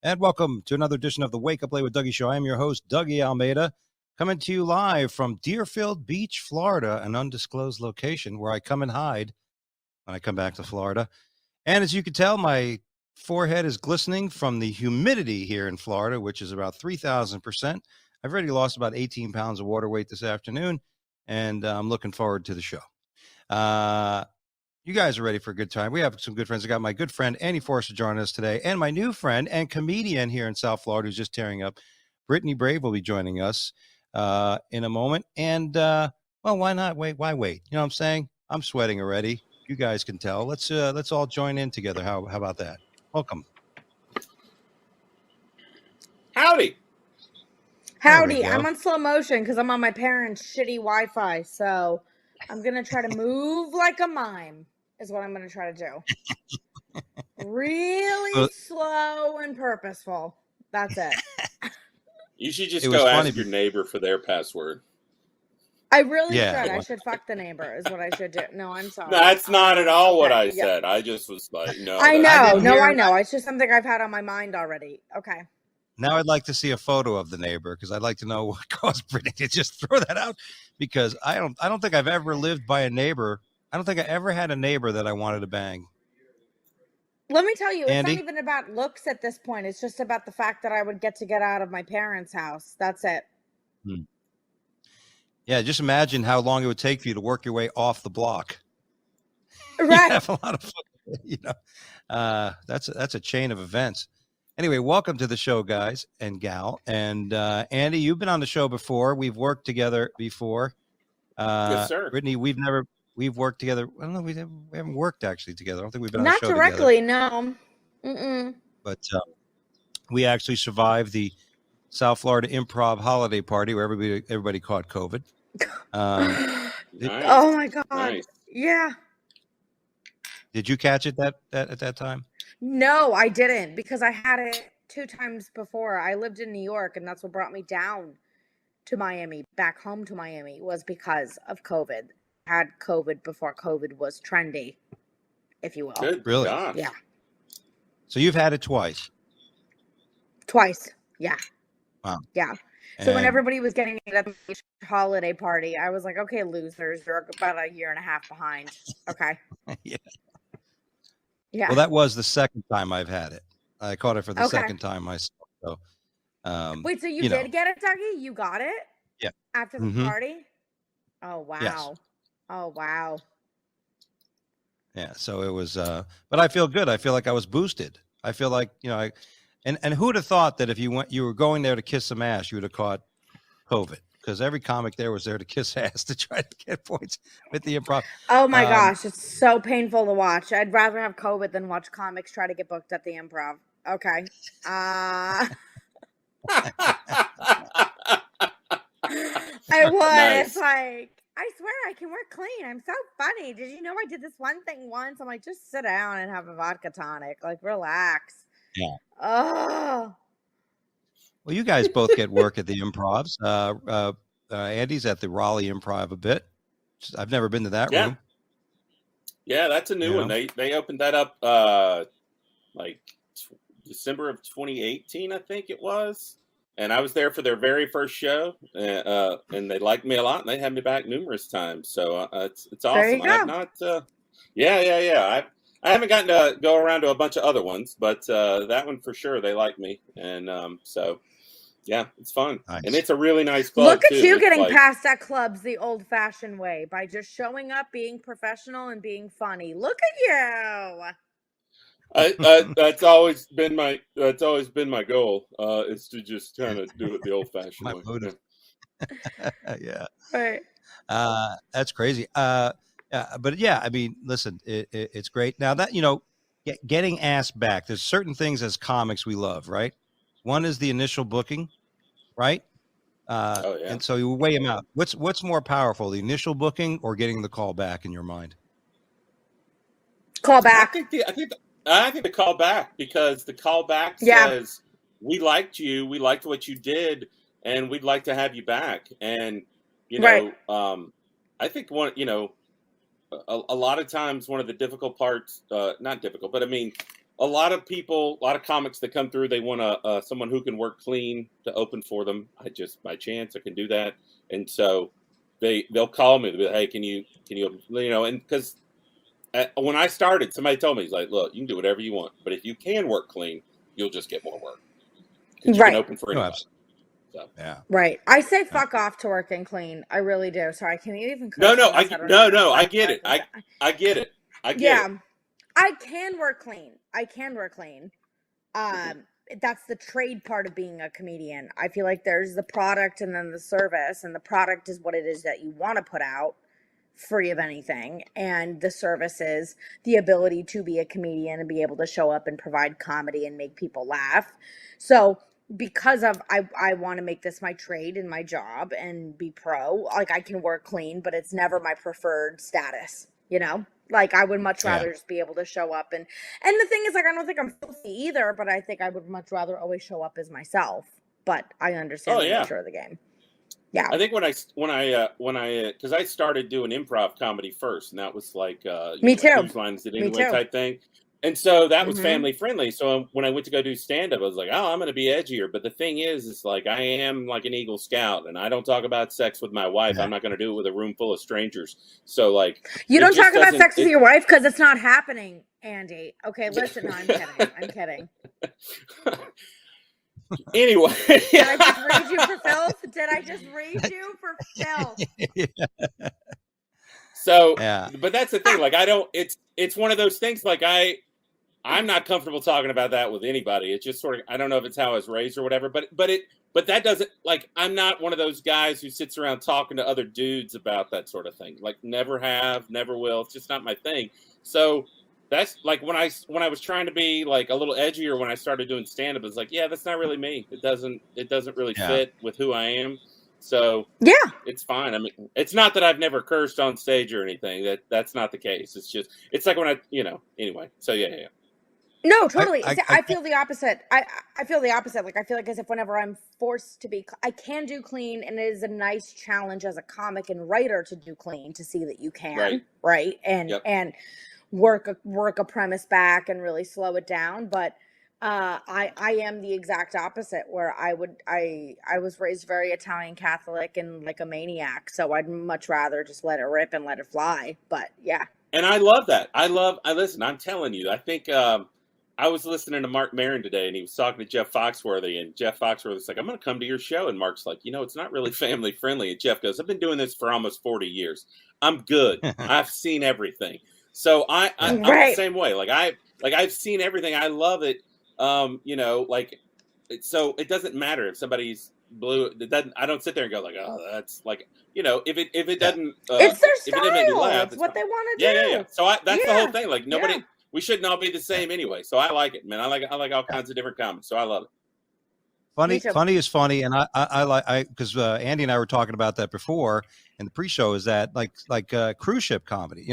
And welcome to another edition of the Wake Up Late with Dougie Show. I am your host, Dougie Almeida, coming to you live from Deerfield Beach, Florida, an undisclosed location where I come and hide when I come back to Florida. And as you can tell, my forehead is glistening from the humidity here in Florida, which is about 3,000%. I've already lost about 18 pounds of water weight this afternoon, and I'm looking forward to the show. You guys are ready for a good time. We have some good friends. I got my good friend, Andy Forrester, joining us today, and my new friend and comedian here in South Florida who's just tearing up, Brittany Brave, will be joining us in a moment. And, well, why not wait? Why wait? You know what I'm saying? I'm sweating already. You guys can tell. Let's all join in together. How about that? Welcome. Howdy. Howdy. I'm on slow motion because I'm on my parents' shitty Wi-Fi, so I'm going to try to move like a mime is what I'm going to try to do. Really slow and purposeful. That's it. You should just go ask your neighbor for their password. I really should. I should fuck the neighbor is what I should do. No, I'm sorry. That's not at all what I said. I just was like, no. I know. I know. It's just something I've had on my mind already. Okay. Now I'd like to see a photo of the neighbor because I'd like to know what caused Brittany to just throw that out, because I don't think I've ever lived by a neighbor. I don't think I ever had a neighbor that I wanted to bang. Let me tell you, Andy? it's not even about looks at this point. It's just about the fact that I would get out of my parents' house. That's it. Yeah, just imagine how long it would take for you to work your way off the block. Right. Have a lot of fun, you know. That's a chain of events. Anyway, welcome to the show, guys and gal. And Andy, you've been on the show before. We've worked together before. Yes, sir. Brittany, we've worked together. I don't know. We haven't worked actually together. I don't think we've been on Not the show directly, together. no. But we actually survived the South Florida Improv holiday party where everybody caught COVID. Nice. Oh my God. Nice. Yeah. Did you catch it at that time? No, I didn't, because I had it 2 times before. I lived in New York, and that's what brought me down to Miami, back home to Miami, was because of COVID. I had COVID before COVID was trendy, if you will. Good. Really? Gosh. Yeah. So you've had it twice. Twice. Yeah. Wow. Yeah. So when everybody was getting it at the holiday party, I was like, okay, losers, you're about a year and a half behind. Okay. Yeah. Yeah. Well, that was the second time I've had it. I caught it for the second time myself. So, wait, so you did get it, Dougie? You got it? Yeah. After the party? Oh, wow. Yes. Oh, wow. Yeah. So it was, but I feel good. I feel like I was boosted. I feel like, and who would have thought that if you were going there to kiss some ass, you would have caught COVID, because every comic there was there to kiss ass to try to get points with the improv. Oh my gosh, it's so painful to watch. I'd rather have COVID than watch comics try to get booked at the improv. Okay. I would. Nice. It's like, I swear I can work clean. I'm so funny. Did you know I did this one thing once? I'm like, just sit down and have a vodka tonic. Like, relax. Yeah. Oh. Well, you guys both get work at the improvs. Andy's at the Raleigh Improv a bit. I've never been to that room. Yeah, that's a new one. They opened that up like December of 2018, I think it was. And I was there for their very first show, and they liked me a lot, and they had me back numerous times. So it's awesome. There you go. I have not. I haven't gotten to go around to a bunch of other ones, but that one for sure, they like me, and so yeah, it's fun. Nice. And it's a really nice club. Look at too. you It's getting like, past at clubs the old-fashioned way by just showing up, being professional, and being funny. Look at you. That's always been my goal. Is to just kind of do it the old-fashioned way. Motive. Yeah. Right. That's crazy. But yeah, I mean, listen, it's great. Now that, getting asked back, there's certain things as comics we love, right? One is the initial booking, right? And so you weigh them out. What's more powerful, the initial booking or getting the call back in your mind? Call back. I think the call back, because the call back says, we liked you, we liked what you did, and we'd like to have you back. And I think a lot of times one of the difficult parts, not difficult, but I mean, a lot of people, a lot of comics that come through, they want someone who can work clean to open for them. I just, by chance, I can do that. And so they'll call me, they'll be like, hey, can you, and because when I started, somebody told me, he's like, look, you can do whatever you want, but if you can work clean, you'll just get more work. Because you can open for anybody. So. Yeah. Right. I say fuck off to working clean. I really do. So I can't even. No, I get it. I get it. I can work clean. That's the trade part of being a comedian. I feel like there's the product and then the service, and the product is what it is that you want to put out free of anything. And the service is the ability to be a comedian and be able to show up and provide comedy and make people laugh. So because of, I want to make this my trade and my job and be pro, like I can work clean, but it's never my preferred status, Like I would much rather just be able to show up and the thing is, like, I don't think I'm filthy either, but I think I would much rather always show up as myself. But I understand the nature of the game. Yeah, I think when I because I started doing improv comedy first, and that was like me too, Whose Line Is It Anyway type thing. And so that was family friendly. So when I went to go do stand up, I was like, oh, I'm going to be edgier. But the thing is like I am like an Eagle Scout, and I don't talk about sex with my wife. I'm not going to do it with a room full of strangers. So like, you don't talk about sex with your wife because it's not happening, Andy. Okay, listen, no, I'm kidding. I'm kidding. Anyway, did I just read you for filth? Did I just read you for filth? So, but that's the thing. Like, I don't. It's one of those things. Like I'm not comfortable talking about that with anybody. It's just sort of, I don't know if it's how I was raised or whatever, but that doesn't, like, I'm not one of those guys who sits around talking to other dudes about that sort of thing. Like, never have, never will. It's just not my thing. So that's like when I was trying to be like a little edgier when I started doing stand up, it's like, yeah, that's not really me. It doesn't really fit with who I am. So it's fine. I mean, it's not that I've never cursed on stage or anything. That's not the case. It's just, it's like when I, anyway. So yeah. No, totally. I feel the opposite. I feel the opposite. Like, I feel like as if whenever I'm forced to be, I can do clean, and it is a nice challenge as a comic and writer to do clean, to see that you can, right? And work a premise back and really slow it down. But I am the exact opposite, where I was raised very Italian Catholic and like a maniac, so I'd much rather just let it rip and let it fly. But yeah. And I love that. I listen, I'm telling you, I think I was listening to Mark Maron today, and he was talking to Jeff Foxworthy, and Jeff Foxworthy's like, I'm going to come to your show. And Mark's like, it's not really family friendly. And Jeff goes, I've been doing this for almost 40 years. I'm good. I've seen everything. So I'm the same way. I've seen everything. I love it. So it doesn't matter if somebody's blue. I don't sit there and go like, oh, that's like, if it doesn't, it's their style. If it didn't make me laugh, it's what they want to do. Yeah. So that's the whole thing. Like nobody. We shouldn't all be the same anyway. So I like it, man. I like all kinds of different comics. So I love it. Funny is funny, and I like because Andy and I were talking about that before in the pre-show. Is that like cruise ship comedy?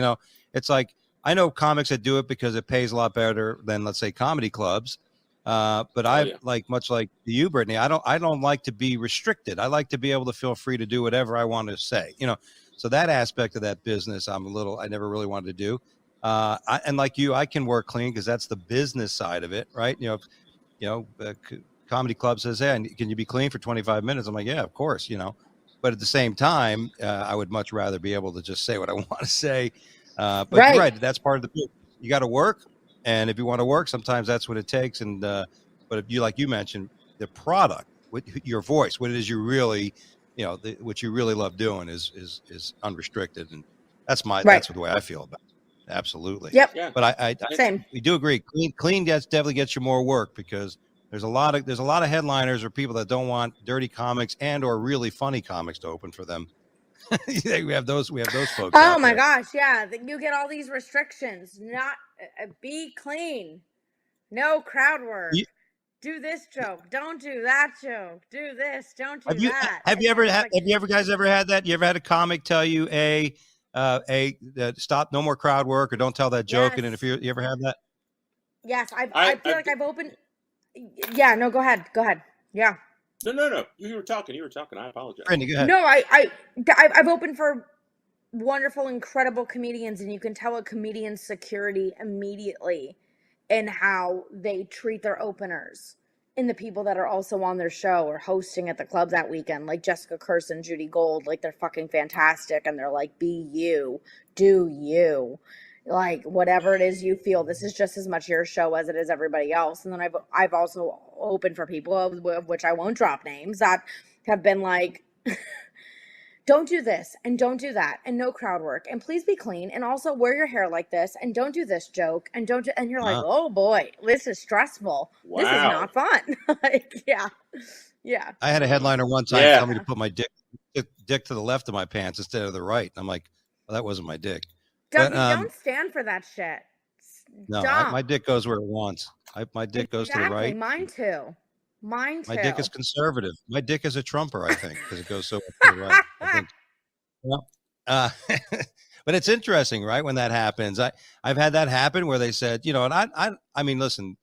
It's like, I know comics that do it because it pays a lot better than, let's say, comedy clubs. But much like you, Brittany, I don't like to be restricted. I like to be able to feel free to do whatever I want to say. So that aspect of that business, I never really wanted to do. And like you, I can work clean because that's the business side of it, right? Comedy club says, hey, can you be clean for 25 minutes? I'm like, yeah, of course, but at the same time, I would much rather be able to just say what I want to say. But you're right, that's part of the business. You got to work. And if you want to work, sometimes that's what it takes. And, but if you, like you mentioned, the product, your voice, what it is you really, what you really love doing is unrestricted. And that's that's the way I feel about it. Absolutely. Yep. Yeah. But same. We do agree. Clean definitely gets you more work, because there's a lot of headliners or people that don't want dirty comics and or really funny comics to open for them. we have those folks. Oh my gosh, yeah. You get all these restrictions. Not be clean. No crowd work. Do this joke. Don't do that joke. Do this. Don't do that. Have you guys ever had that? You ever had a comic tell you stop, no more crowd work, or don't tell that joke? Yes. And if you ever have that? Yes, I feel like I've opened. Yeah, no, go ahead. Yeah. No. You were talking. I apologize. Brittany, go ahead. No, I've opened for wonderful, incredible comedians, and you can tell a comedian's security immediately in how they treat their openers and the people that are also on their show or hosting at the club that weekend, like Jessica Kirsten, Judy Gold. Like, they're fucking fantastic, and they're like, be you, do you, like, whatever it is you feel. This is just as much your show as it is everybody else. And then I've also opened for people, of which I won't drop names, that have been like, don't do this and don't do that and no crowd work and please be clean and also wear your hair like this and don't do this joke and don't do, and you're like, oh boy, this is stressful. Wow. This is not fun. Like, yeah. I had a headliner one time tell me to put my dick to the left of my pants instead of the right. I'm like, well, that wasn't my dick. Dougie, don't stand for that shit. No, my dick goes where it wants. My dick goes to the right. Mine too. My dick is conservative. My dick is a Trumper, I think, because it goes so to the right. I think. Well, but it's interesting, right? When that happens, I've had that happen where they said, you know, and I mean, listen,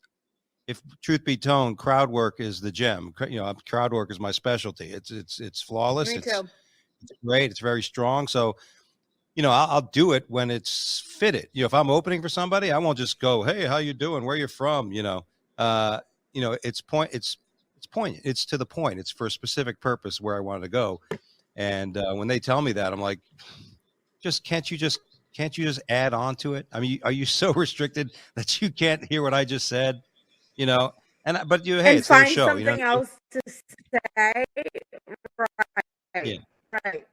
if truth be told, crowd work is the gem. You know, crowd work is my specialty. It's flawless. Me too. It's great. It's very strong. So, you know, I'll do it when it's fitted. You know, if I'm opening for somebody, I won't just go, hey, how you doing? Where you from? You know, it's poignant. It's to the point. It's for a specific purpose where I wanted to go. And when they tell me that, I'm like, can't you just add on to it? I mean, are you so restricted that you can't hear what I just said? You know, but hey, it's their show. Find something else to say. Right. Yeah. Right.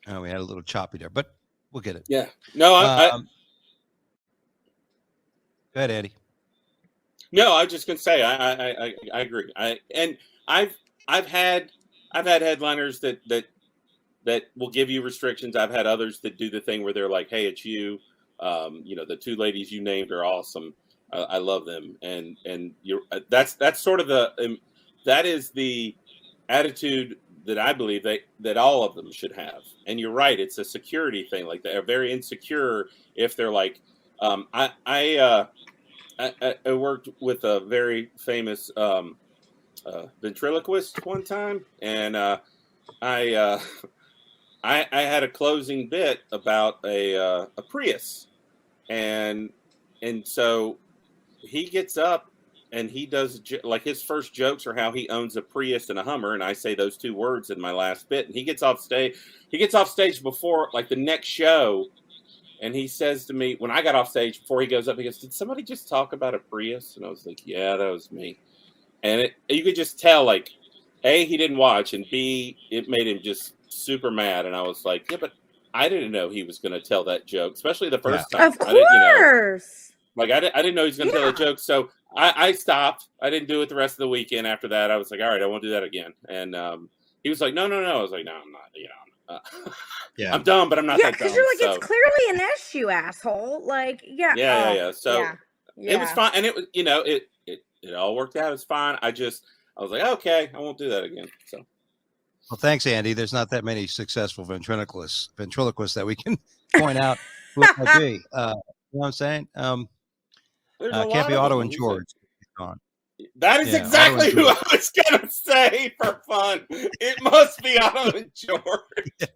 Oh, we had a little choppy there, but we'll get it. Yeah. No, go ahead, Andy. No, I was just gonna say I agree. I've had headliners that will give you restrictions. I've had others that do the thing where they're like, hey, it's you. You know, the two ladies you named are awesome. I love them, and you're that's sort of that is the attitude that I believe that all of them should have. And you're right, it's a security thing. Like, they're very insecure if they're like, I worked with a very famous ventriloquist one time, and I had a closing bit about a Prius, and so he gets up and he does, like, his first jokes are how he owns a Prius and a Hummer, and I say those two words in my last bit, and he gets off stage before, like, the next show, and he says to me, when I got off stage, before he goes up, he goes, did somebody just talk about a Prius? And I was like, yeah, that was me. And you could just tell, like, A, he didn't watch, and B, it made him just super mad. And I was like, yeah, but I didn't know he was going to tell that joke, especially the first time. Of course. I didn't know he was going to tell the joke. So I stopped. I didn't do it the rest of the weekend after that. I was like, all right, I won't do that again. And he was like, no. I was like, no, I'm not, you know. Yeah. I'm dumb, but I'm not that dumb. Yeah, because you're like, it's clearly an issue, asshole. Like, yeah. Yeah. So it was fine. And it was, you know, it all worked out. It's fine. I was like, okay, I won't do that again. So. Well, thanks, Andy. There's not that many successful ventriloquists that we can point out who it might be. You know what I'm saying? Can't be Otto and George. That is exactly who I was going to say for fun. It must be Otto and George. Can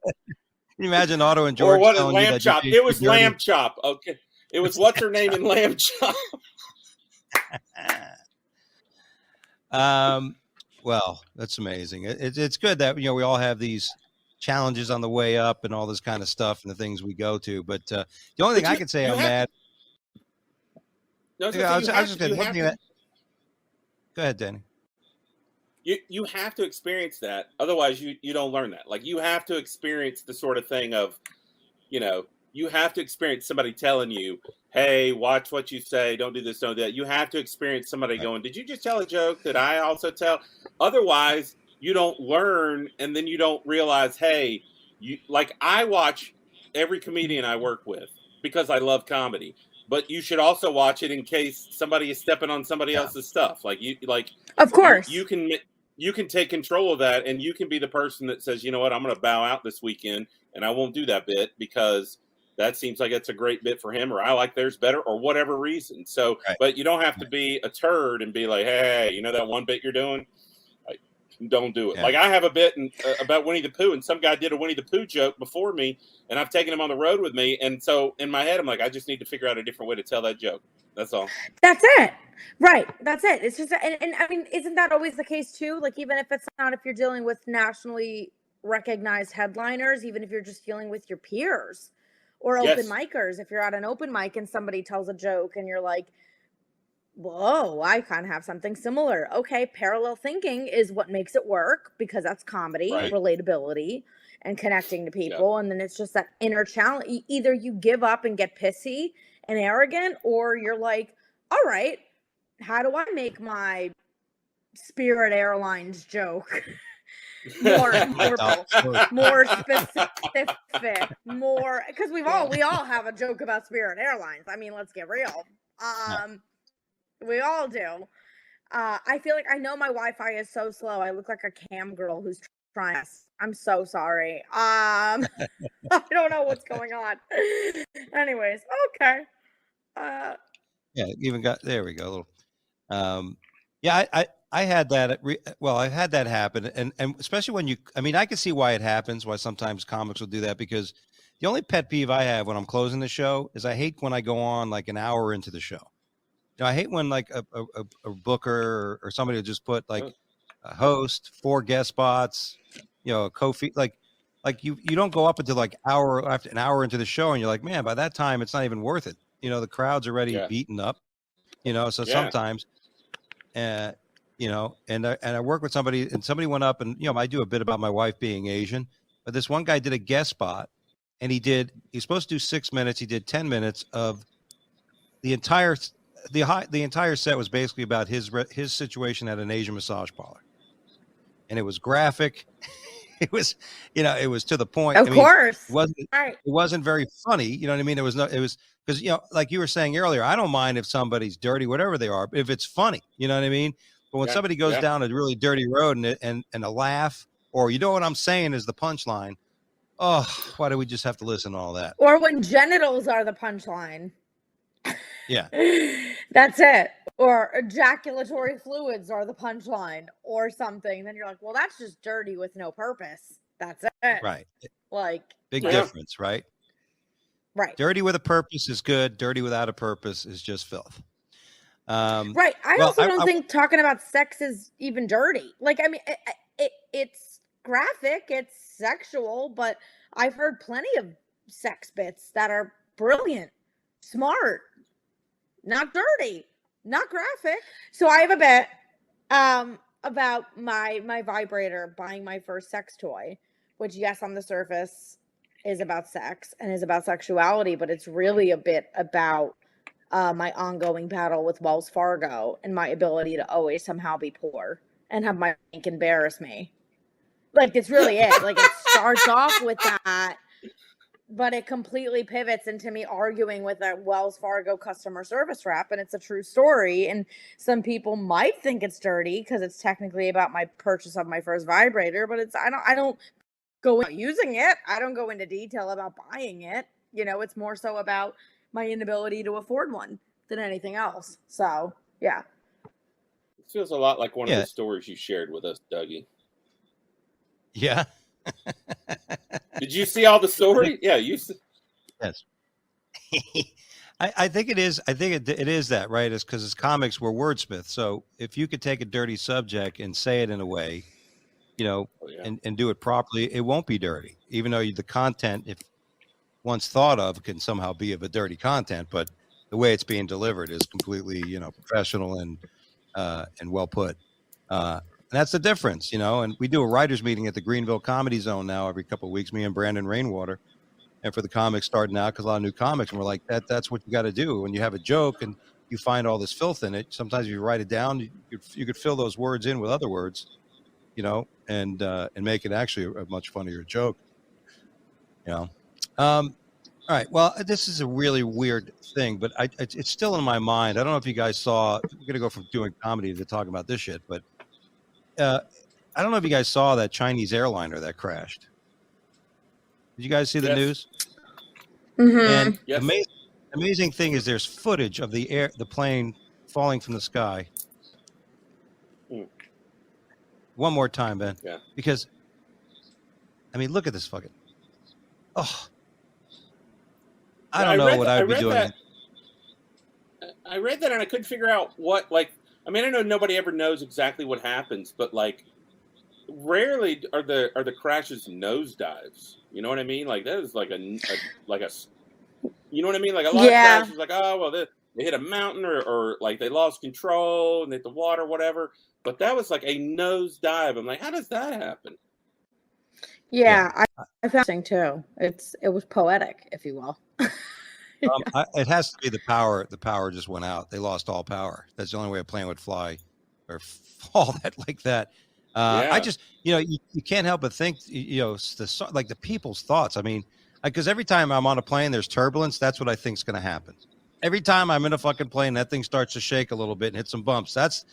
you imagine Otto and George? Or what is Lamb Chop? It was Lamb Chop. Okay. It was what's her name in Lamb Chop? Well, that's amazing. It's good that, you know, we all have these challenges on the way up and all this kind of stuff and the things we go to. But the only thing I can say I'm mad. No, go ahead, Danny. You have to experience that. Otherwise, you don't learn that. Like, you have to experience the sort of thing of, you know, you have to experience somebody telling you, hey, watch what you say. Don't do this, don't do that. You have to experience somebody going, did you just tell a joke that I also tell? Otherwise, you don't learn, and then you don't realize, hey, I watch every comedian I work with because I love comedy. But you should also watch it in case somebody is stepping on somebody else's stuff. Of course, you can take control of that, and you can be the person that says, you know what, I'm going to bow out this weekend, and I won't do that bit because that seems like it's a great bit for him, or I like theirs better, or whatever reason. So, But you don't have to be a turd and be like, hey, you know that one bit you're doing? don't do it. Yeah. Like I have a bit about Winnie the Pooh, and some guy did a Winnie the Pooh joke before me, and I've taken him on the road with me. And so in my head, I'm like, I just need to figure out a different way to tell that joke. That's all. That's it. Right. That's it. It's just, and I mean, isn't that always the case too? Like, even if it's not, if you're dealing with nationally recognized headliners, even if you're just dealing with your peers or open micers, if you're at an open mic and somebody tells a joke and you're like, whoa, I kind of have something similar. Okay, parallel thinking is what makes it work, because that's comedy, Right. relatability, and connecting to people. And then it's just that inner challenge. Either you give up and get pissy and arrogant, or you're like, all right, how do I make my Spirit Airlines joke more specific, more, because we all have a joke about Spirit Airlines. I mean, let's get real. We all do. I feel like I know my Wi-Fi is so slow. I look like a cam girl who's trying. I'm so sorry. I don't know what's going on. Anyways, okay. Yeah, even got there. We go. Yeah, I had that. I had that happen, and especially when I can see why it happens. Why sometimes comics will do that, because the only pet peeve I have when I'm closing the show is I hate when I go on like an hour into the show. I hate when like a booker or somebody will just put like a host, 4 guest spots, a co-feed, like you don't go up until like after an hour into the show, and you're like, man, by that time it's not even worth it. The crowd's already beaten up, so sometimes, and I work with somebody, and somebody went up, and I do a bit about my wife being Asian, but this one guy did a guest spot, and he's supposed to do 6 minutes. He did 10 minutes of the entire set was basically about his situation at an Asian massage parlor, and it was graphic. It was, it was to the point. Of course, it wasn't very funny. You know what I mean? It was because like you were saying earlier, I don't mind if somebody's dirty, whatever they are, if it's funny. You know what I mean? But when somebody goes down a really dirty road and a laugh, or what I'm saying is the punchline. Oh, why do we just have to listen to all that? Or when genitals are the punchline. Yeah. That's it. Or ejaculatory fluids are the punchline or something. Then you're like, well, that's just dirty with no purpose. That's it. Right. Like, big difference, right? Right. Dirty with a purpose is good. Dirty without a purpose is just filth. Right. I also don't think talking about sex is even dirty. Like, I mean, it's graphic, it's sexual, but I've heard plenty of sex bits that are brilliant, smart, not dirty, not graphic. So I have a bit about my vibrator, buying my first sex toy, which, yes, on the surface is about sex and is about sexuality, but it's really a bit about my ongoing battle with Wells Fargo and my ability to always somehow be poor and have my bank embarrass me. Like, it's really it. Like, it starts off with that, but it completely pivots into me arguing with a Wells Fargo customer service rep, and it's a true story. And some people might think it's dirty because it's technically about my purchase of my first vibrator, but I don't go into using it. I don't go into detail about buying it. It's more so about my inability to afford one than anything else. So, yeah. It feels a lot like one of the stories you shared with us, Dougie. Yeah. Did you see all the story? Yeah, Yes. I think it is. I think it is that, right? It's because as comics, we're wordsmiths. So if you could take a dirty subject and say it in a way, and do it properly, it won't be dirty. Even though the content, if once thought of, can somehow be of a dirty content, but the way it's being delivered is completely, professional and well put. And that's the difference, and we do a writers meeting at the Greenville Comedy Zone now every couple of weeks, me and Brandon Rainwater, and for the comics starting out, because a lot of new comics, and we're like, that's what you got to do. When you have a joke and you find all this filth in it, sometimes if you write it down, you could fill those words in with other words, and make it actually a much funnier joke. All right. Well, this is a really weird thing, but it's still in my mind. I don't know if you guys saw. We're gonna go from doing comedy to talking about this shit, but I don't know if you guys saw that Chinese airliner that crashed. Did you guys see the news? Mm-hmm. And amazing thing is there's footage of the plane falling from the sky. one more time, Ben. Yeah. Because, I mean, look at this fucking. Oh. I don't know what I'd be doing. I read that and I couldn't figure out what, like, I mean, I know nobody ever knows exactly what happens, but like, rarely are the crashes nosedives. You know what I mean? Like that is like a you know what I mean? Like a lot of crashes, like, oh well, they hit a mountain or like they lost control and hit the water, whatever. But that was like a nosedive. I'm like, how does that happen? Yeah. I found it too. It was poetic, if you will. It has to be the power. The power just went out. They lost all power. That's the only way a plane would fly or fall like that. I just, you can't help but think, like the people's thoughts. I mean, because every time I'm on a plane, there's turbulence. That's what I think is going to happen. Every time I'm in a fucking plane, that thing starts to shake a little bit and hit some bumps. That's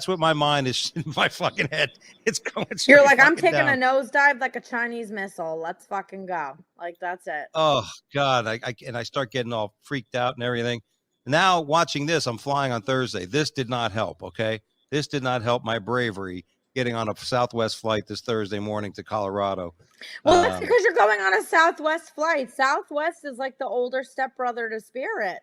what my mind is in my fucking head. It's going. You're like, I'm taking a nosedive like a Chinese missile. Let's fucking go. Like, that's it. Oh God. I start getting all freaked out and everything. Now watching this, I'm flying on Thursday. This did not help. Okay. This did not help my bravery getting on a Southwest flight this Thursday morning to Colorado. Well, that's because you're going on a Southwest flight. Southwest is like the older stepbrother to Spirit.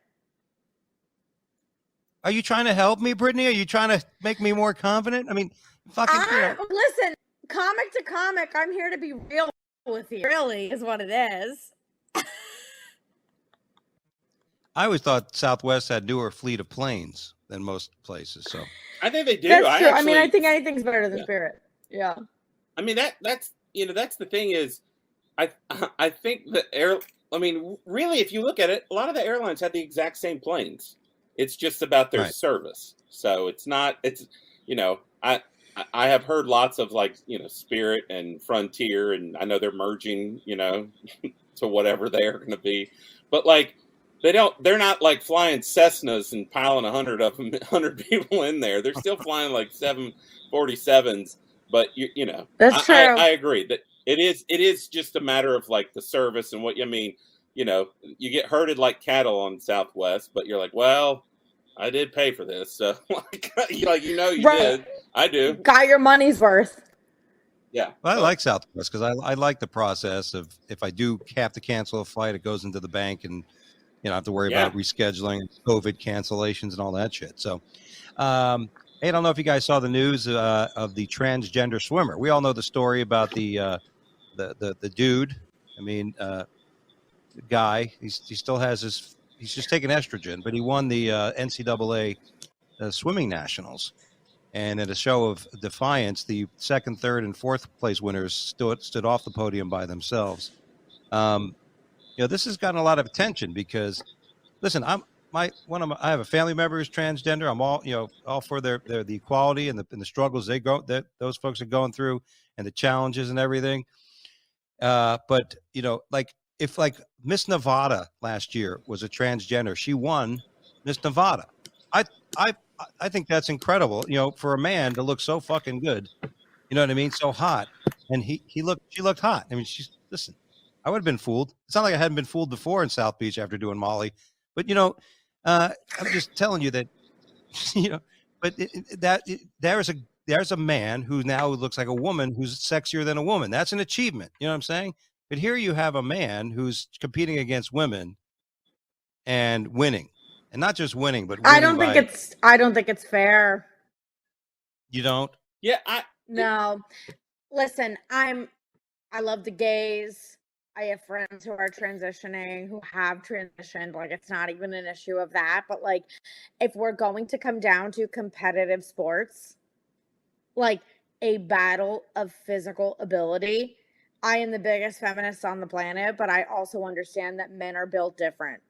Are you trying to help me, Brittany? Are you trying to make me more confident? I mean, fucking. Listen, comic to comic, I'm here to be real with you. Really is what it is. I always thought Southwest had newer fleet of planes than most places. So I think they do. That's true. I mean, I think anything's better than Spirit. Yeah. I mean, that's the thing is, I think really, if you look at it, a lot of the airlines had the exact same planes. It's just about their service. So it's not, I have heard lots of like, Spirit and Frontier, and I know they're merging, to whatever they're going to be. But like, they're not like flying Cessnas and piling 100 people in there. They're still flying like 747s. But that's true. I agree that it is just a matter of like the service and what you mean. You get herded like cattle on Southwest, but you're like, well, I did pay for this, so you did. I do. Got your money's worth. Yeah. Well, I like Southwest because I like the process of if I do have to cancel a flight, it goes into the bank and I have to worry about rescheduling, COVID cancellations, and all that shit. So, hey, I don't know if you guys saw the news of the transgender swimmer. We all know the story about the dude. I mean, the guy. He still has his. He's just taking estrogen, but he won the NCAA swimming nationals. And at a show of defiance, the second, third, and fourth place winners stood off the podium by themselves. This has gotten a lot of attention because, listen, I have a family member who's transgender. I'm all for the equality and the struggles that those folks are going through and the challenges and everything. But if Miss Nevada last year was a transgender, she won Miss Nevada. I think that's incredible. For a man to look so fucking good, you know what I mean? So hot. And she looked hot. I mean, listen, I would have been fooled. It's not like I hadn't been fooled before in South Beach after doing Molly, but I'm just telling you that, but there's a man who now looks like a woman who's sexier than a woman. That's an achievement. You know what I'm saying? But here you have a man who's competing against women and winning, and not just winning, but winning I don't think it's fair. You don't? Yeah, no. Listen, I love the gays. I have friends who are transitioning, who have transitioned. Like, it's not even an issue of that. But like, if we're going to come down to competitive sports, like a battle of physical ability, I am the biggest feminist on the planet, but I also understand that men are built different.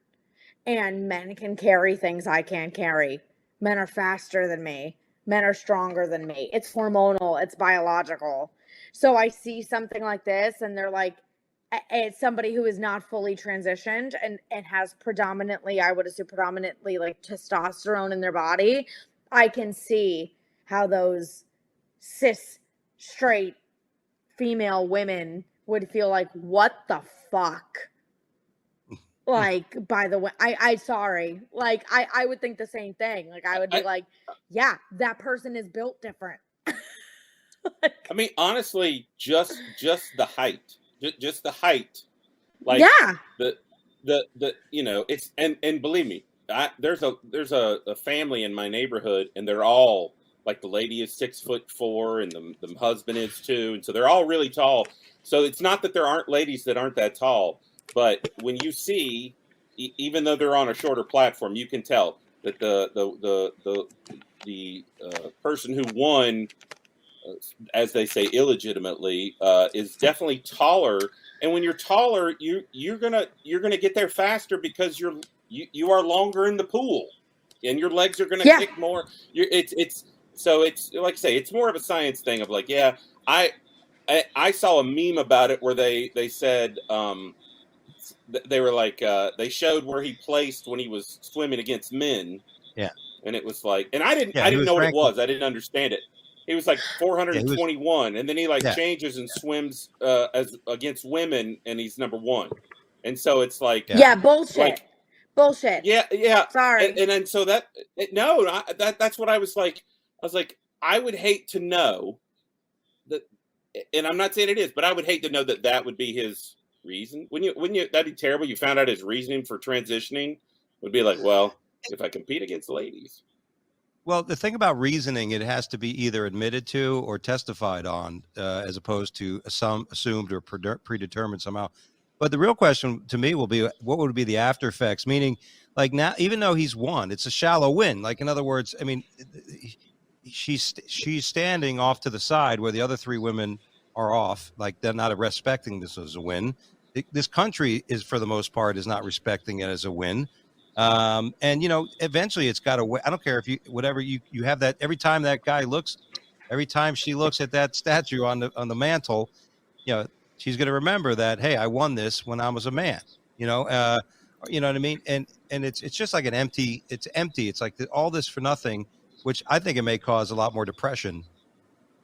And men can carry things I can't carry. Men are faster than me. Men are stronger than me. It's hormonal. It's biological. So I see something like this, and they're like, it's somebody who is not fully transitioned and has predominantly, I would assume predominantly like testosterone in their body. I can see how those cis, straight, female women would feel like, what the fuck? Like, by the way, I sorry. Like, I would think the same thing. Like, I would be like, yeah, that person is built different. I mean, honestly, just the height, just the height. Like the you know, it's and believe me, there's a family in my neighborhood, and they're all like, the lady is 6'4", and the husband is too, and so they're all really tall. So it's not that there aren't ladies that aren't that tall, but when you see, even though they're on a shorter platform, you can tell that the person who won, as they say illegitimately, is definitely taller. And when you're taller, you're gonna get there faster because you are longer in the pool, and your legs are gonna kick more. So it's like I say, it's more of a science thing of like, yeah, I saw a meme about it where they said they were like, they showed where he placed when he was swimming against men. Yeah. And it was like, and I didn't know what it was. I didn't understand it. He was like 421, and then he changes and swims as against women, and he's number 1. And so it's like, bullshit. Like, bullshit. Yeah. Sorry. And then so that's what I was like. I was like, I would hate to know that, and I'm not saying it is, but I would hate to know that would be his reason. Wouldn't you? That'd be terrible. You found out his reasoning for transitioning would be like, well, if I compete against ladies. Well, the thing about reasoning, it has to be either admitted to or testified on, as opposed to assumed or predetermined somehow. But the real question to me will be, what would be the after effects? Meaning, like, now, even though he's won, it's a shallow win. Like, in other words, I mean, she's standing off to the side where the other 3 women are off. Like, they're not respecting this as a win. This country is, for the most part, is not respecting it as a win. And, you know, eventually it's got to, I don't care if you have that, every time she looks at that statue on the mantle, you know, she's going to remember that, hey, I won this when I was a man, you know what I mean? And it's just like it's empty. It's like all this for nothing, which I think it may cause a lot more depression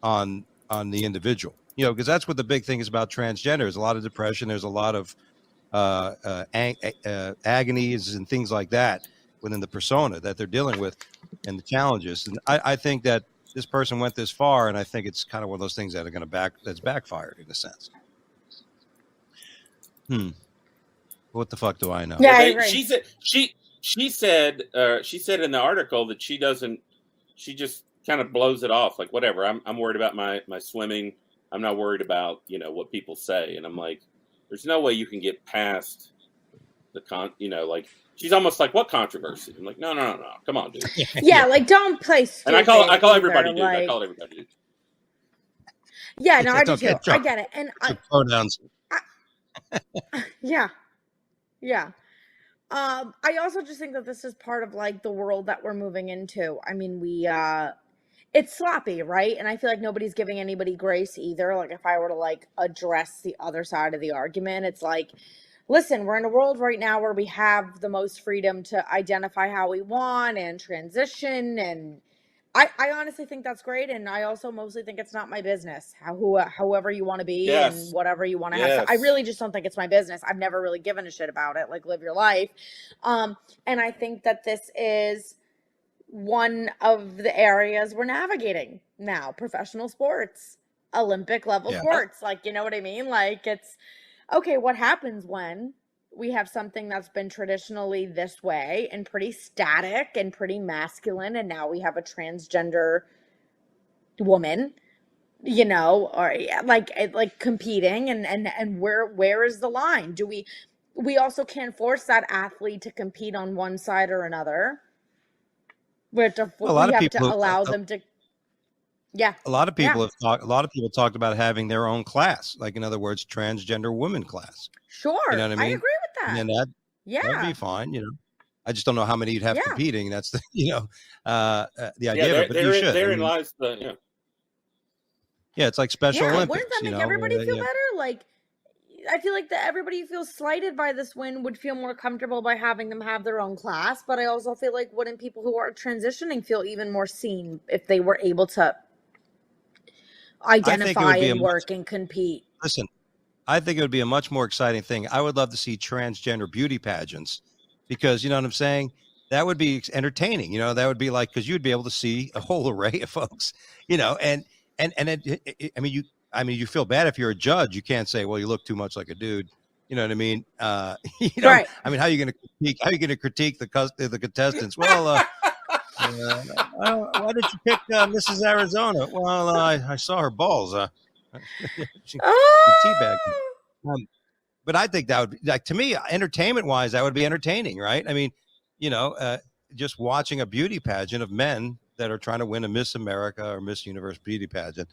on the individual, you know, because that's what the big thing is about transgender. There's a lot of depression. There's a lot of agonies and things like that within the persona that they're dealing with and the challenges. And I think that this person went this far, and I think it's kind of one of those things that are that's backfired in a sense. What the fuck do I know? Yeah, I agree. She said in the article that she just kind of blows it off, like, whatever. I'm worried about my swimming. I'm not worried about, you know, what people say. And I'm like, there's no way you can get past like, she's almost like, what controversy? I'm like, no, come on, dude. Yeah, like, don't play stupid. And I call everybody dude. Like, I call everybody dude. Yeah, no, I do too. I get it. And pronouns. Yeah. I also just think that this is part of, like, the world that we're moving into. I mean, it's sloppy, right? And I feel like nobody's giving anybody grace either. Like, if I were to, like, address the other side of the argument, it's like, listen, we're in a world right now where we have the most freedom to identify how we want and transition. And I honestly think that's great. And I also mostly think it's not my business, however you want to be and whatever you want to have. I really just don't think it's my business. I've never really given a shit about it. Like, live your life. And I think that this is one of the areas we're navigating now. Professional sports, Olympic level sports. Like, you know what I mean? Like, it's okay. What happens when we have something that's been traditionally this way and pretty static and pretty masculine, and now we have a transgender woman, you know, or like competing, and where is the line? Do we also can't force that athlete to compete on one side or another. We have to allow them to. Yeah. A lot of people talked about having their own class, like, in other words, transgender women class. Sure. You know what I mean? I agree with that. And that'd be fine, you know. I just don't know how many you'd have competing. That's the, you know, the idea of it, but you should. Therein lies the, Yeah, it's like Special Olympics. Wouldn't that make everybody feel better? Like, I feel like that everybody who feels slighted by this win would feel more comfortable by having them have their own class. But I also feel like, wouldn't people who are transitioning feel even more seen if they were able to identify and work and compete? Listen, I think it would be a much more exciting thing. I would love to see transgender beauty pageants, because, you know what I'm saying? That would be entertaining. You know, that would be like, because you'd be able to see a whole array of folks, you know, and I mean, you feel bad if you're a judge. You can't say, well, you look too much like a dude. You know what I mean? Right. I mean, how are you going to critique the contestants? Well, why did you pick Mrs. Arizona? Well, I saw her balls. She teabagged me. But I think that would be, like, to me, entertainment wise, that would be entertaining, right? I mean, just watching a beauty pageant of men that are trying to win a Miss America or Miss Universe beauty pageant.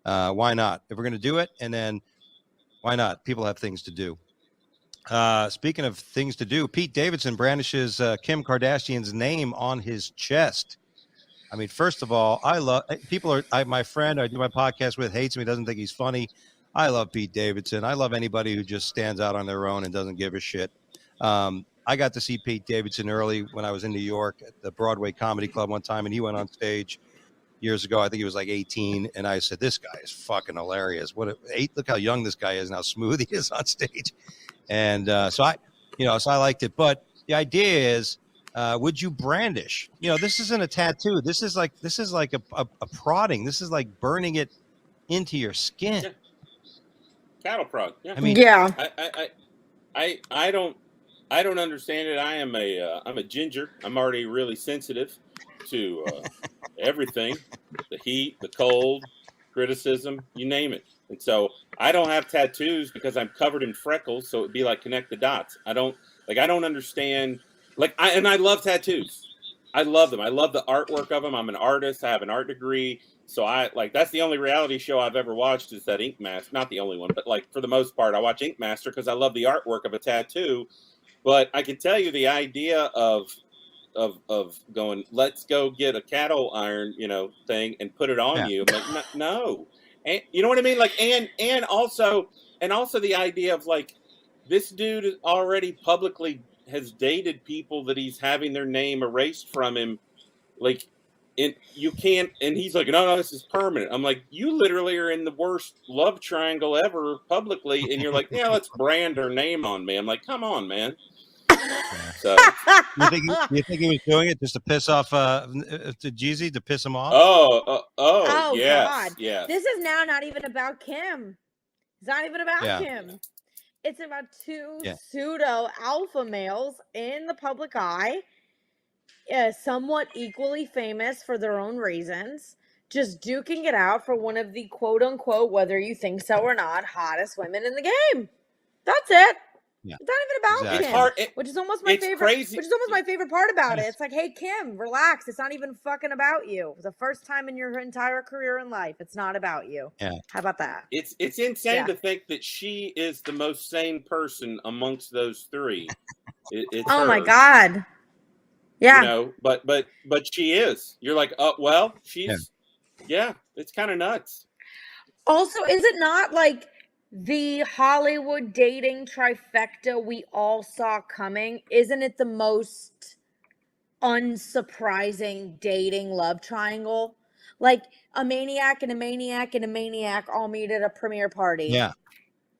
Why not? If we're going to do it, and then why not? People have things to do. Speaking of things to do, Pete Davidson brandishes Kim Kardashian's name on his chest. I mean, first of all, my friend I do my podcast with hates me, doesn't think he's funny. I love Pete Davidson. I love anybody who just stands out on their own and doesn't give a shit. I got to see Pete Davidson early when I was in New York at the Broadway Comedy Club one time, and he went on stage years ago. I think he was like 18, and I said, "This guy is fucking hilarious. Look how young this guy is and how smooth he is on stage." And so I liked it. But the idea is, would you brandish? This isn't a tattoo. This is like a prodding. This is like burning it into your skin. Yeah. Cattle prod. Yeah. I mean, yeah. I don't understand it. I'm a ginger. I'm already really sensitive to everything, the heat, the cold, criticism, you name it. And so I don't have tattoos because I'm covered in freckles. So it'd be like connect the dots. I don't understand. I love tattoos. I love them. I love the artwork of them. I'm an artist. I have an art degree. So that's the only reality show I've ever watched is that Ink Master. Not the only one, but for the most part, I watch Ink Master because I love the artwork of a tattoo. But I can tell you the idea of going, let's go get a cattle iron, thing and put it on you. I'm like, no. And you know what I mean? And also the idea of this dude already publicly has dated people that he's having their name erased from him. And you can't, and he's like, no, this is permanent. I'm like, you literally are in the worst love triangle ever publicly. And you're like, yeah, let's brand her name on me. I'm like, come on, man. So you think he was doing it just to piss off Jeezy, to piss him off? Oh, yes, God. Yes. This is now not even about Kim. It's not even about Kim. It's about two pseudo alpha males in the public eye, somewhat equally famous for their own reasons, just duking it out for one of the quote unquote, whether you think so or not, hottest women in the game. That's it. Yeah. It's not even about Kim, which is almost my favorite. Crazy. Which is almost my favorite part about it. It's like, hey, Kim, relax. It's not even fucking about you. The first time in your entire career in life, it's not about you. Yeah. How about that? It's insane to think that she is the most sane person amongst those three. It's oh my God. Yeah. But she is. You're like, well, she's. Yeah, it's kind of nuts. Also, is it not like the Hollywood dating trifecta we all saw coming? Isn't it the most unsurprising dating love triangle? Like a maniac and a maniac and a maniac all meet at a premiere party. Yeah.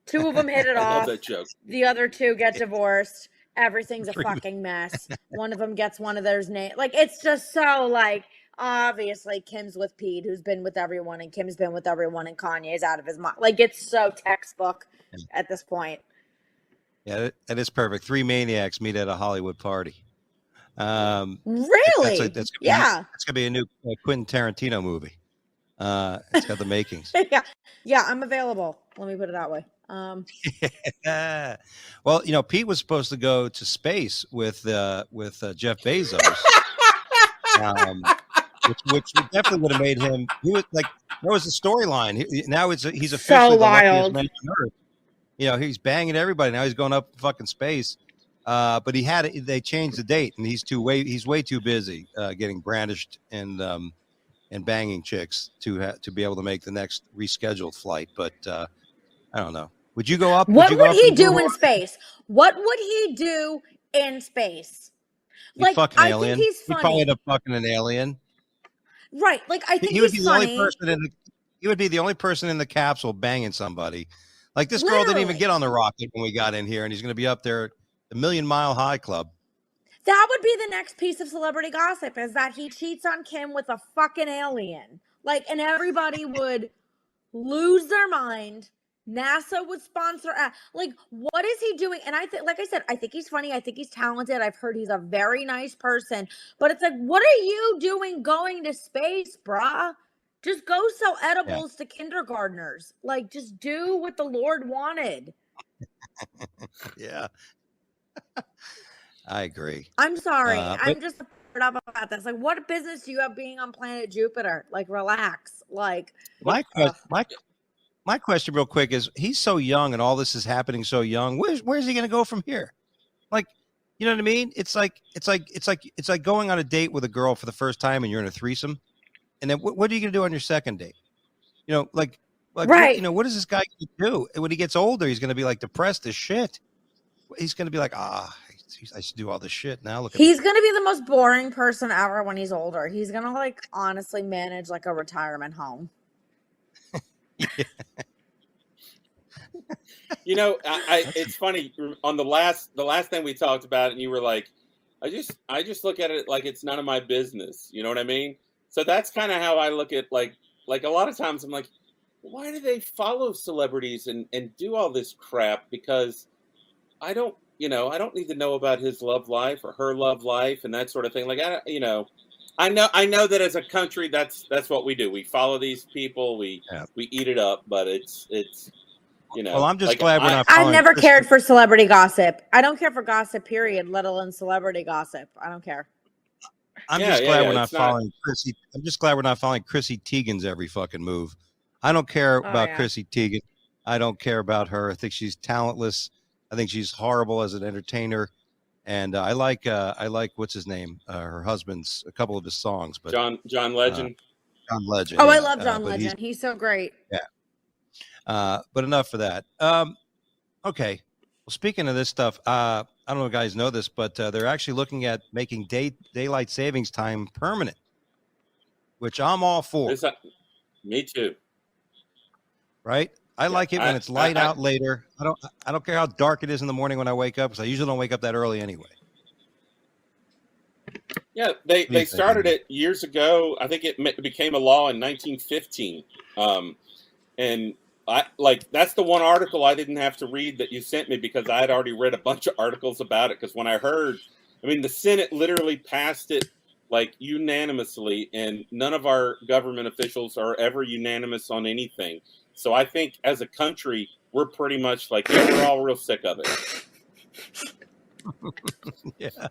Two of them hit it off. I love that joke. The other two get divorced. Everything's a fucking mess. One of them gets one of theirs name. It's just so obviously Kim's with Pete, who's been with everyone, and Kim's been with everyone, and Kanye's out of his mind. It's so textbook at this point. Yeah, that is perfect. Three maniacs meet at a Hollywood party. Really? That's gonna be a new Quentin Tarantino movie. It's got the makings. Yeah, I'm available. Let me put it that way. Well, Pete was supposed to go to space with Jeff Bezos. Which definitely would have made him. He was that was the storyline. He's officially so the wild. luckiest man on Earth. He's banging everybody. Now he's going up fucking space. But they changed the date, and he's way too busy getting brandished and banging chicks to be able to make the next rescheduled flight. But I don't know. Would you go up? What would he do in space? What would he do in space? He'd fuck an alien. Think he's funny. He'd probably end up fucking an alien. Right. I think he's funny. He would be the only person in the capsule banging somebody. This girl didn't even get on the rocket when we got in here, and he's going to be up there at the Million Mile High Club. That would be the next piece of celebrity gossip, is that he cheats on Kim with a fucking alien. Like, and everybody would lose their mind. NASA would sponsor. Like, what is he doing? And I think, like I said, I think he's funny. I think he's talented. I've heard he's a very nice person. But it's like, what are you doing going to space, brah? Just go sell edibles to kindergartners. Like, just do what the Lord wanted. Yeah. I agree. I'm sorry. I'm just up about this. Like, what business do you have being on planet Jupiter? Like, relax. Like, my question real quick is, he's so young and all this is happening so young. Where's he going to go from here? Like, you know what I mean? It's like going on a date with a girl for the first time and you're in a threesome. And then what are you going to do on your second date? You know, like right. You know, what is this guy going to do? And when he gets older, he's going to be like depressed as shit. He's going to be like, I should do all this shit now. He's going to be the most boring person ever when he's older. He's going to like honestly manage like a retirement home. You know, it's funny on the last thing we talked about, and you were like, I just look at it like it's none of my business. You know what I mean? So that's kind of how I look at like a lot of times I'm like, why do they follow celebrities and do all this crap? Because I don't need to know about his love life or her love life and that sort of thing. Like, I know that as a country, that's what we do. We follow these people, we eat it up, but it's you know. Well, I'm just glad we're not. I've never cared for celebrity gossip. I don't care for gossip, period, let alone celebrity gossip. I don't care. I'm just glad we're not following Chrissy. I'm just glad we're not following Chrissy Teigen's every fucking move. I don't care about Chrissy Teigen. I don't care about her. I think she's talentless. I think she's horrible as an entertainer. And I like what's his name? Her husband's a couple of his songs, but John Legend. John Legend. Oh, I love John Legend. He's so great. Yeah. But enough for that. Okay. Well, speaking of this stuff, I don't know if you guys know this, but they're actually looking at making daylight savings time permanent, which I'm all for. Me too. Right? I like it when it's light out later. I don't care how dark it is in the morning when I wake up, because I usually don't wake up that early anyway. Yeah, they started it years ago. I think it became a law in 1915. And that's the one article I didn't have to read that you sent me, because I had already read a bunch of articles about it. Because when I heard, the Senate literally passed it like unanimously, and none of our government officials are ever unanimous on anything. So I think as a country, we're pretty much like, we're all real sick of it. Yeah.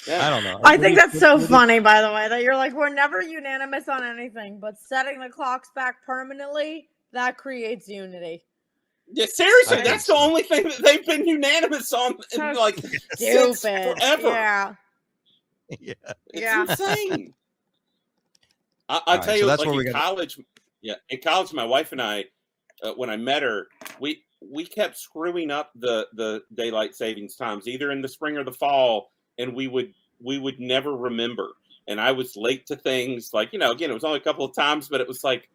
I don't know. I think that's so funny, by the way, that you're like, we're never unanimous on anything, but setting the clocks back permanently, that creates unity. Yeah, seriously, that's the only thing that they've been unanimous on since forever. Yeah. It's insane. I'll tell you, in college, my wife and I, when I met her, we kept screwing up the daylight savings times, either in the spring or the fall, and we would never remember. And I was late to things, again, it was only a couple of times, but it was like,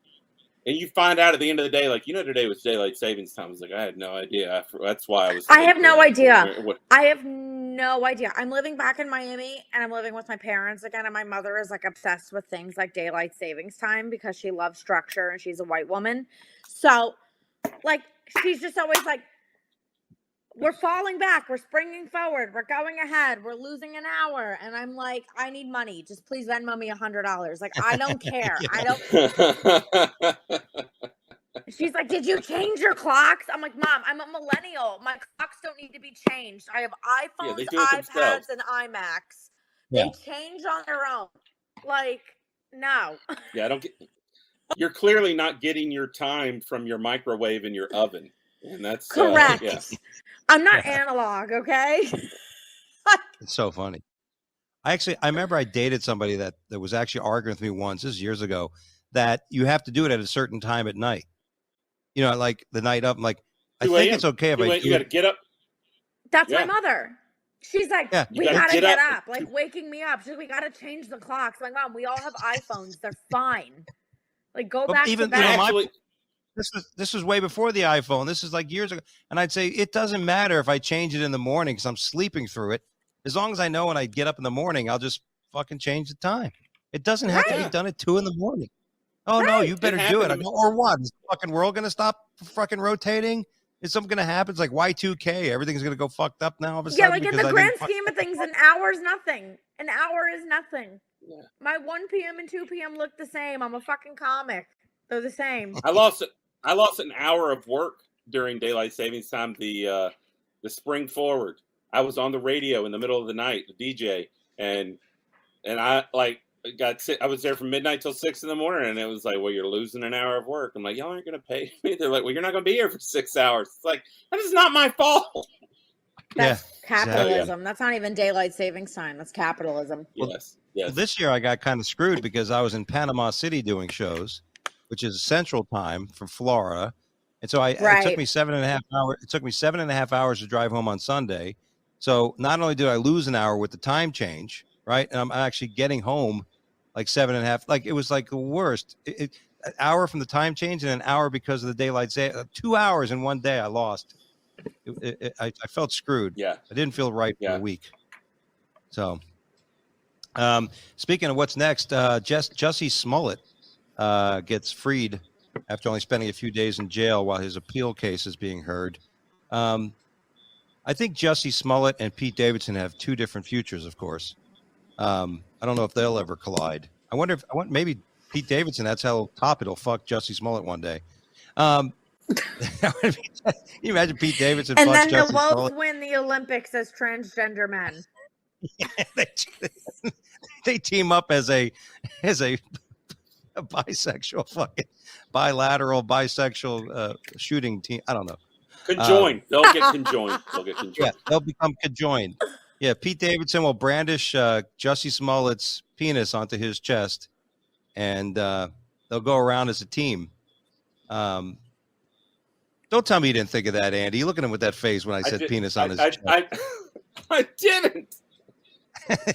and you find out at the end of the day, today was daylight savings time. I was like, I had no idea. That's why I was. I have no idea. I have no idea. I'm living back in Miami, and I'm living with my parents again. And my mother is obsessed with things like daylight savings time because she loves structure and she's a white woman. So, she's just always like, we're falling back. We're springing forward. We're going ahead. We're losing an hour. And I'm like, I need money. Just please Venmo me $100. I don't care. She's like, did you change your clocks? I'm like, Mom, I'm a millennial. My clocks don't need to be changed. I have iPhones, iPads, and iMacs. They change on their own. No. Yeah, I don't get. You're clearly not getting your time from your microwave and your oven. And that's correct. I'm not analog, okay? It's so funny. I remember I dated somebody that was actually arguing with me once, this is years ago, that you have to do it at a certain time at night. The night up. I'm like, I think it's okay if you got to get up. That's my mother. She's like, we got to get up. Waking me up. She's like, we got to change the clocks. I'm like, Mom, we all have iPhones. They're fine. Go back to bed. This was way before the iPhone. This is years ago. And I'd say it doesn't matter if I change it in the morning because I'm sleeping through it. As long as I know when I get up in the morning, I'll just fucking change the time. It doesn't have to be done at 2 a.m. Oh no, you better do it. I go, or what? Is the fucking world gonna stop fucking rotating? Is something gonna happen? It's like Y2K. Everything's gonna go fucked up now all of a sudden. Yeah, like in the grand scheme of things, an hour is nothing. An hour is nothing. Yeah. My 1 p.m. and 2 p.m. look the same. I'm a fucking comic. They're the same. I lost an hour of work during daylight savings time. The spring forward. I was on the radio in the middle of the night, the DJ, and I got sick. I was there from midnight till 6 a.m, and it was like, well, you're losing an hour of work. I'm like, y'all aren't gonna pay me. They're like, well, you're not gonna be here for 6 hours. It's like, that is not my fault. That's capitalism. Exactly. That's not even daylight savings time. That's capitalism. Yes. Well, this year I got kind of screwed because I was in Panama City doing shows, which is Central Time from Florida, and so it took me 7.5 hours. It took me 7.5 hours to drive home on Sunday. So not only did I lose an hour with the time change, right, and I'm actually getting home like 7.5. Like it was like the worst. An hour from the time change and an hour because of the daylight saving. 2 hours in one day I lost. I felt screwed. Yeah, I didn't feel right for a week. So, speaking of what's next, Jussie Smollett gets freed after only spending a few days in jail while his appeal case is being heard. I think Jussie Smollett and Pete Davidson have two different futures, of course. I don't know if they'll ever collide. I wonder maybe Pete Davidson, that's how top it'll fuck Jussie Smollett one day. Can you imagine Pete Davidson and then fucks they'll Jussie both Smollett? win the Olympics as transgender men. Yeah, they team up as a bisexual fucking bilateral bisexual shooting team. I don't know. Conjoined. They'll get conjoined. Yeah, they'll become conjoined. Yeah, Pete Davidson will brandish Jussie Smollett's penis onto his chest, and they'll go around as a team. Don't tell me you didn't think of that, Andy. You look at him with that face when I said penis on his chest. I didn't.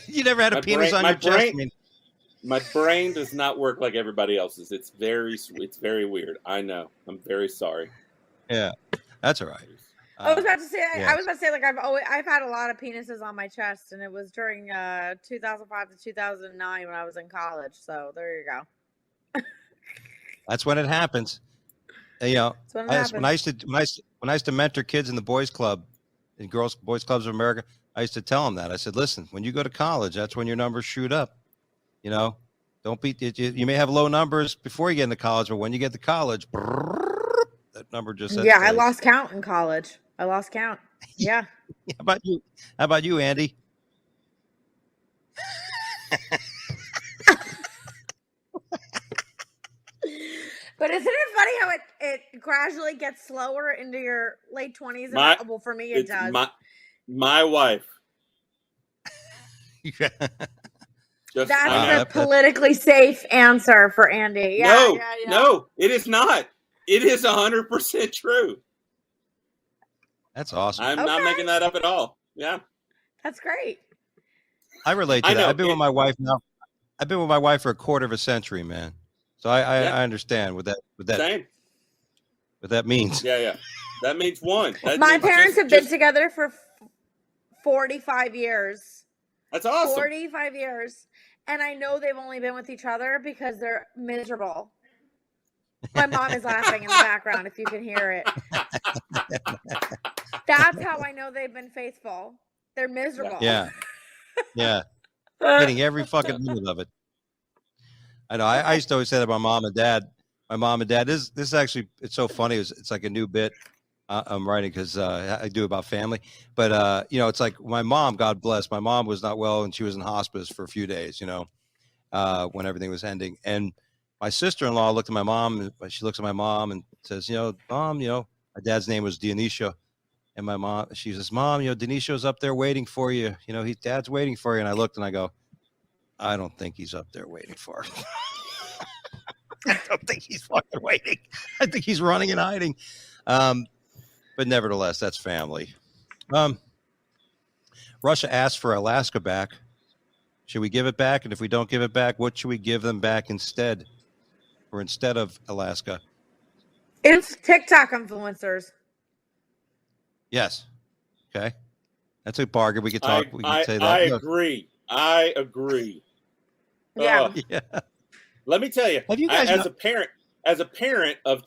You never had a penis on your chest? I mean, my brain does not work like everybody else's. It's very weird. I know. I'm very sorry. Yeah, that's all right. I was about to say, like I've had a lot of penises on my chest, and it was during 2005 to 2009 when I was in college. So there you go. That's when it happens. You know, when I used to mentor kids in the boys club, in boys clubs of America, I used to tell them that. I said, listen, when you go to college, that's when your numbers shoot up. You know, don't be. You may have low numbers before you get into college, but when you get to college, that number just. Yeah, I lost count in college. I lost count. Yeah. How about you, Andy? But isn't it funny how it gradually gets slower into your late 20s? Well, for me, it does. My wife. That's the politically safe answer for Andy. Yeah, no, it is not. It is 100% true. That's awesome. I'm not making that up at all. Yeah. That's great. I relate to that. I've been with my wife now. I've been with my wife for a quarter of a century, man. So I understand what that means. Yeah. That means one. My parents have been together for 45 years. That's awesome. 45 years. And I know they've only been with each other because they're miserable. My mom is laughing in the background if you can hear it. That's how I know they've been faithful. They're miserable. Yeah. Getting every fucking minute of it. I know. I used to always say that about my mom and dad. This is actually, it's so funny. It's like a new bit I'm writing because I do about family. But, it's like my mom, God bless, my mom was not well and she was in hospice for a few days, when everything was ending. And my sister-in-law looked at my mom, and she looks at my mom and says, Mom, my dad's name was Dionisio. And my mom, she says, Mom, Dionisio's up there waiting for you. Dad's waiting for you. And I looked and I go, I don't think he's up there waiting for her. I don't think he's fucking waiting. I think he's running and hiding. But nevertheless, that's family. Russia asked for Alaska back. Should we give it back? And if we don't give it back, what should we give them back instead? Or instead of Alaska? It's TikTok influencers. Yes. Okay. That's a bargain. We could talk. We could say that. I agree. Yeah. Yeah. Let me tell you, Have you guys as a parent of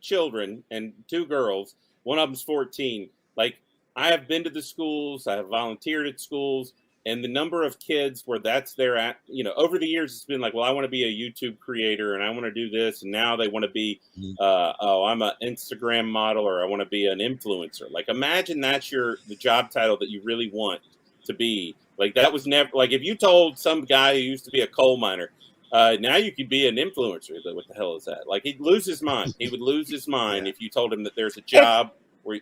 children and 2 girls, one of them's 14. Like, I have been to the schools, I have volunteered at schools, and the number of kids where that's their, over the years, it's been like, well, I want to be a YouTube creator and I want to do this. And now they want to be, I'm an Instagram model, or I want to be an influencer. Like, imagine that's the job title that you really want to be. Like, that was never, like, if you told some guy who used to be a coal miner, now you could be an influencer. What the hell is that? Like, he'd lose his mind. He would lose his mind if you told him that there's a job where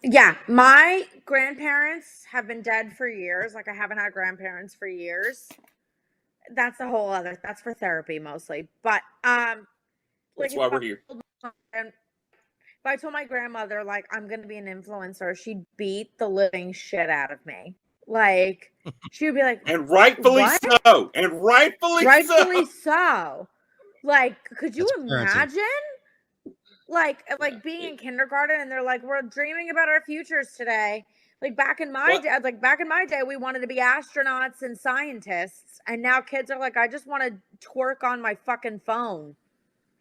Yeah, my grandparents have been dead for years. Like, I haven't had grandparents for years. That's a whole other. That's for therapy mostly. But that's why we're here. If I told my grandmother, like, I'm going to be an influencer, she'd beat the living shit out of me. Like, she would be like, and rightfully so. And rightfully so. Like, could you imagine? Like being in kindergarten and they're like, we're dreaming about our futures today. Like, back in my day, we wanted to be astronauts and scientists. And now kids are like, I just want to twerk on my fucking phone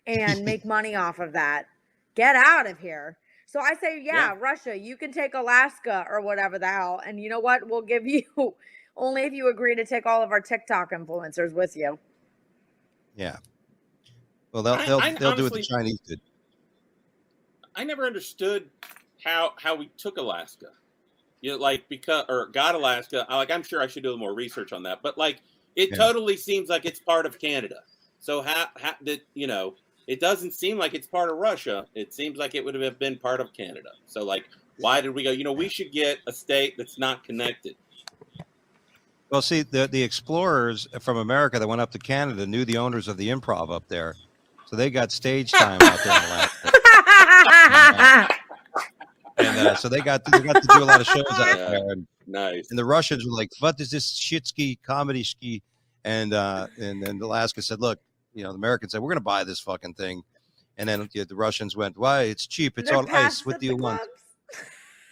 and make money off of that. Get out of here. So I say, Russia, you can take Alaska or whatever the hell. And you know what? We'll give you only if you agree to take all of our TikTok influencers with you. Yeah. Well, they'll do what the Chinese did. I never understood how we took Alaska. Got Alaska. I'm sure I should do a little more research on that. But it totally seems like it's part of Canada. So how did it doesn't seem like it's part of Russia. It seems like it would have been part of Canada. So why did we go? We should get a state that's not connected. Well, see, the explorers from America that went up to Canada knew the owners of the Improv up there, so they got stage time out there in Alaska. And so they got to do a lot of shows out there. And, nice. And the Russians were like, "What is this shit-ski comedy ski?" And then Alaska said, "Look, the Americans said we're going to buy this fucking thing." And then the Russians went, "Why? It's cheap. It's all ice. What do you want?"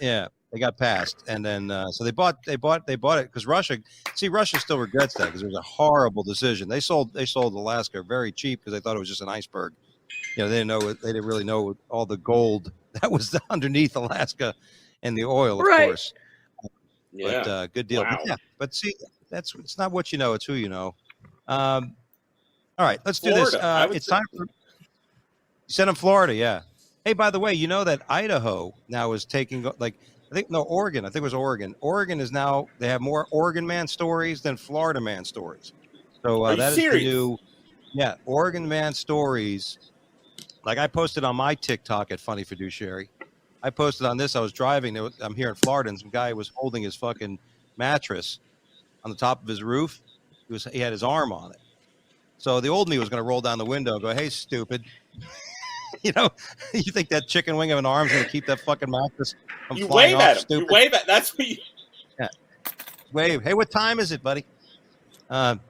Yeah, they got passed, and then so they bought it because Russia still regrets that because it was a horrible decision. They sold Alaska very cheap because they thought it was just an iceberg. They didn't really know all the gold that was underneath Alaska and the oil, of course. Yeah. But good deal. Wow. But see, it's not what you know, it's who you know. All right, let's do Florida, this. It's time for. You said in Florida, yeah. Hey, by the way, you know that Idaho now is taking Oregon. I think it was Oregon. Oregon is now, they have more Oregon man stories than Florida man stories. So that is the new, Oregon man stories. Like, I posted on my TikTok at Funny Fiduciary. I posted on this. I was driving. I'm here in Florida, and some guy was holding his fucking mattress on the top of his roof. He had his arm on it. So the old me was going to roll down the window and go, "Hey, stupid." You think that chicken wing of an arm's going to keep that fucking mattress from flying off? At him. Stupid? You wave at. That's what you. Yeah. Wave. Hey, what time is it, buddy? But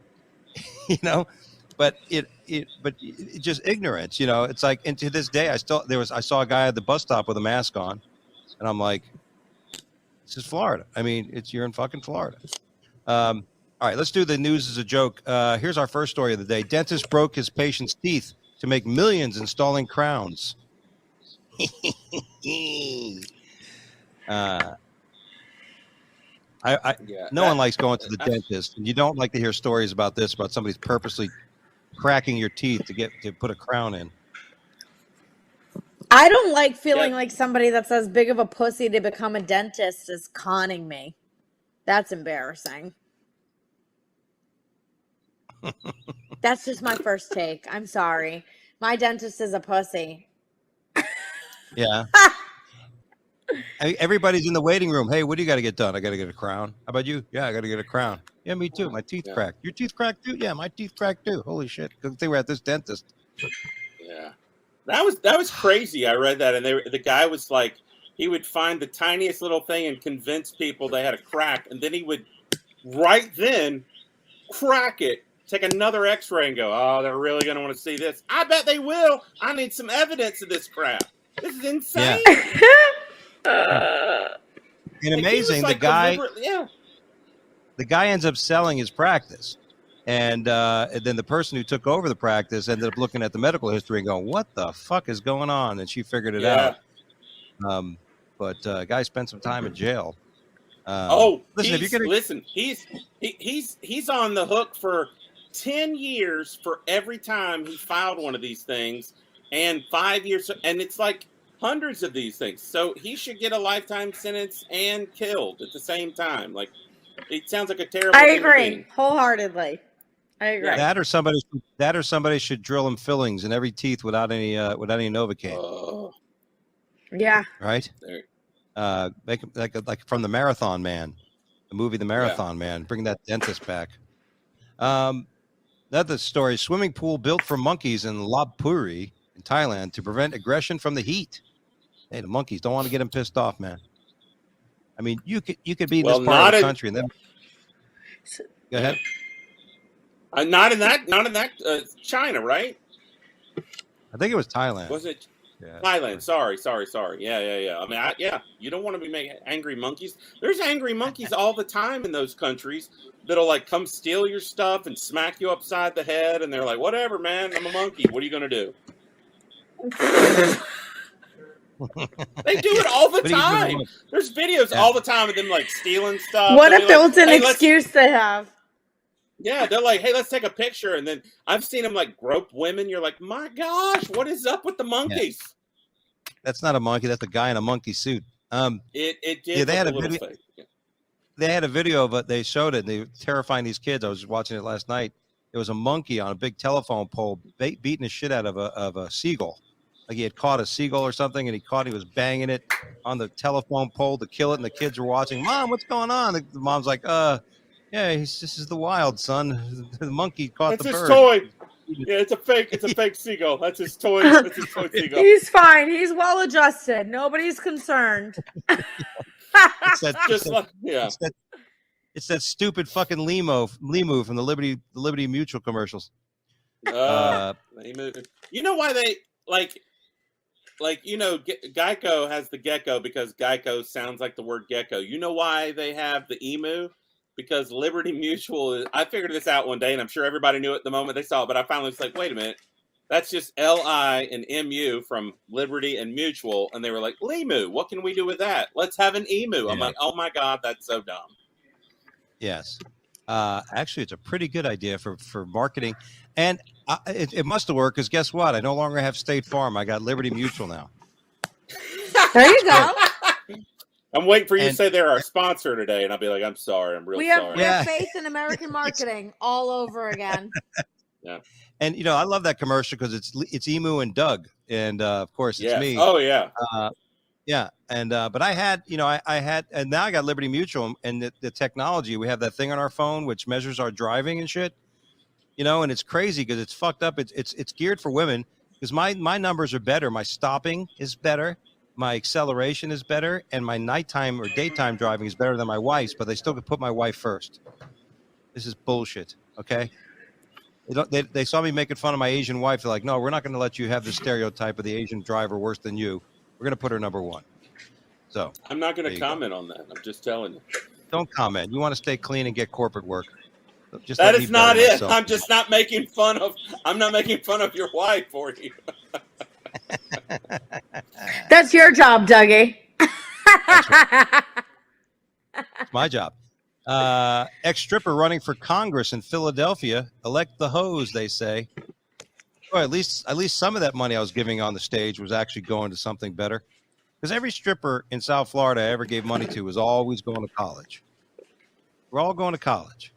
it's just ignorance. It's like, and to this day, I saw a guy at the bus stop with a mask on, and I'm like, this is Florida. I mean, you're in fucking Florida. All right, let's do the news as a joke. Here's our first story of the day. Dentist broke his patient's teeth to make millions installing crowns. No one likes going to the dentist, and you don't like to hear stories about this, about somebody's purposely cracking your teeth to put a crown in. I don't like feeling like somebody that's as big of a pussy to become a dentist is conning me. That's embarrassing. That's just my first take. I'm sorry. My dentist is a pussy. Yeah. Everybody's in the waiting room. Hey, what do you got to get done? I got to get a crown. How about you? Yeah, I got to get a crown. Yeah, me too. My teeth cracked. Your teeth cracked too? Yeah, my teeth cracked too. Holy shit. Good thing we're at this dentist. Yeah. That was crazy. I read that, and the guy was like, he would find the tiniest little thing and convince people they had a crack, and then he would right then crack it, take another x-ray and go, "Oh, they're really going to want to see this. I bet they will. I need some evidence of this crap. This is insane." And amazing, the guy ends up selling his practice. And then the person who took over the practice ended up looking at the medical history and going, "What the fuck is going on?" And she figured it out. But guy spent some time in jail. Listen, he's on the hook for 10 years for every time he filed one of these things, and 5 years, and it's like hundreds of these things. So he should get a lifetime sentence and killed at the same time. Like, it sounds like a terrible. I agree wholeheartedly. I agree. That or somebody should drill him fillings in every teeth without any Novocaine. Yeah. Right. Make him like from the Marathon Man, the movie The Marathon Man. Bring that dentist back. Another story: swimming pool built for monkeys in Lop Buri in Thailand to prevent aggression from the heat. Hey, the monkeys don't want to get them pissed off, man. I mean, you could be in this part of the country and then go ahead. Not in that China, right? I think it was Thailand. Was it? Yeah. Thailand. Sorry. Yeah. I mean, you don't want to be making angry monkeys. There's angry monkeys all the time in those countries that'll like come steal your stuff and smack you upside the head, and they're like, "Whatever, man, I'm a monkey. What are you gonna do?" They do it all the time. There's videos all the time of them like stealing stuff. What a built-in excuse they have. Yeah, they're like, "Hey, let's take a picture," and then I've seen them like grope women. You're like, "My gosh, what is up with the monkeys?" Yeah. That's not a monkey. That's a guy in a monkey suit. It did. Yeah, they had a video. Yeah. They had a video of it. They showed it. And they were terrifying these kids. I was watching it last night. There was a monkey on a big telephone pole beating the shit out of a seagull. Like he had caught a seagull or something, and he was banging it on the telephone pole to kill it. And the kids were watching. "Mom, what's going on?" The mom's like, yeah, this is the wild, son. The monkey caught the bird. That's his toy. Yeah, it's a fake seagull. That's his toy. That's his toy seagull. He's fine. He's well adjusted. Nobody's concerned. It's that stupid fucking limo from the Liberty Mutual commercials. You know why they like Geico has the gecko because Geico sounds like the word gecko. You know why they have the emu? Because Liberty Mutual, I figured this out one day, and I'm sure everybody knew it the moment they saw it, but I finally was like, wait a minute, that's just L-I and M-U from Liberty and Mutual, and they were like, Limu, what can we do with that? Let's have an emu. I'm like, oh my God, that's so dumb. Yes. Actually, it's a pretty good idea for marketing, and it must have worked, because guess what? I no longer have State Farm. I got Liberty Mutual now. There you go. I'm waiting for you to say they're our sponsor today, and I'll be like, I'm sorry. I'm real sorry. We have faith in American marketing all over again. Yeah. And, I love that commercial because it's Emu and Doug. And, of course, it's me. Oh, yeah. Yeah. And, but I had, and now I got Liberty Mutual and the technology. We have that thing on our phone, which measures our driving and shit, and it's crazy because it's fucked up. It's geared for women because my numbers are better. My stopping is better. My acceleration is better, and my nighttime or daytime driving is better than my wife's, but they still could put my wife first. This is bullshit, okay? They saw me making fun of my Asian wife. They're like, no, we're not going to let you have the stereotype of the Asian driver worse than you. We're going to put her number one. So I'm not going to comment on that. I'm just telling you. Don't comment. You want to stay clean and get corporate work. That is not it. Myself. I'm just not making fun of. I'm not making fun of your wife for you. That's your job, Dougie. Right. It's my job. Ex-stripper running for Congress in Philadelphia. Elect the hose, they say. Well, at least some of that money I was giving on the stage was actually going to something better. Because every stripper in South Florida I ever gave money to was always going to college. We're all going to college.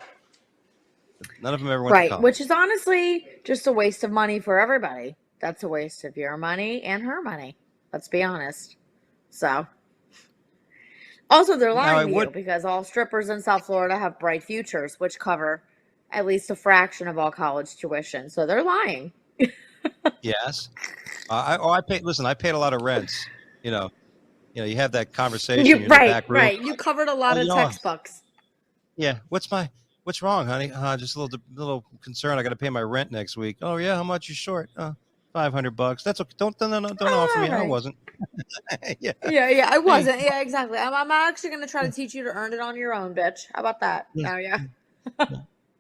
None of them ever went to college. Which is honestly just a waste of money for everybody. That's a waste of your money and her money. Let's be honest. So, also they're lying to you because all strippers in South Florida have bright futures, which cover at least a fraction of all college tuition. So they're lying. Yes. I paid. Listen, I paid a lot of rents. You have that conversation. In the back room. Right. You covered a lot of textbooks. Yeah. What's wrong, honey? Just a little concern. I got to pay my rent next week. Oh yeah, how much you short? $500. That's okay. Don't offer me. I wasn't. Yeah, I wasn't. Yeah, exactly. I'm actually going to try to teach you to earn it on your own, bitch. How about that? Yeah.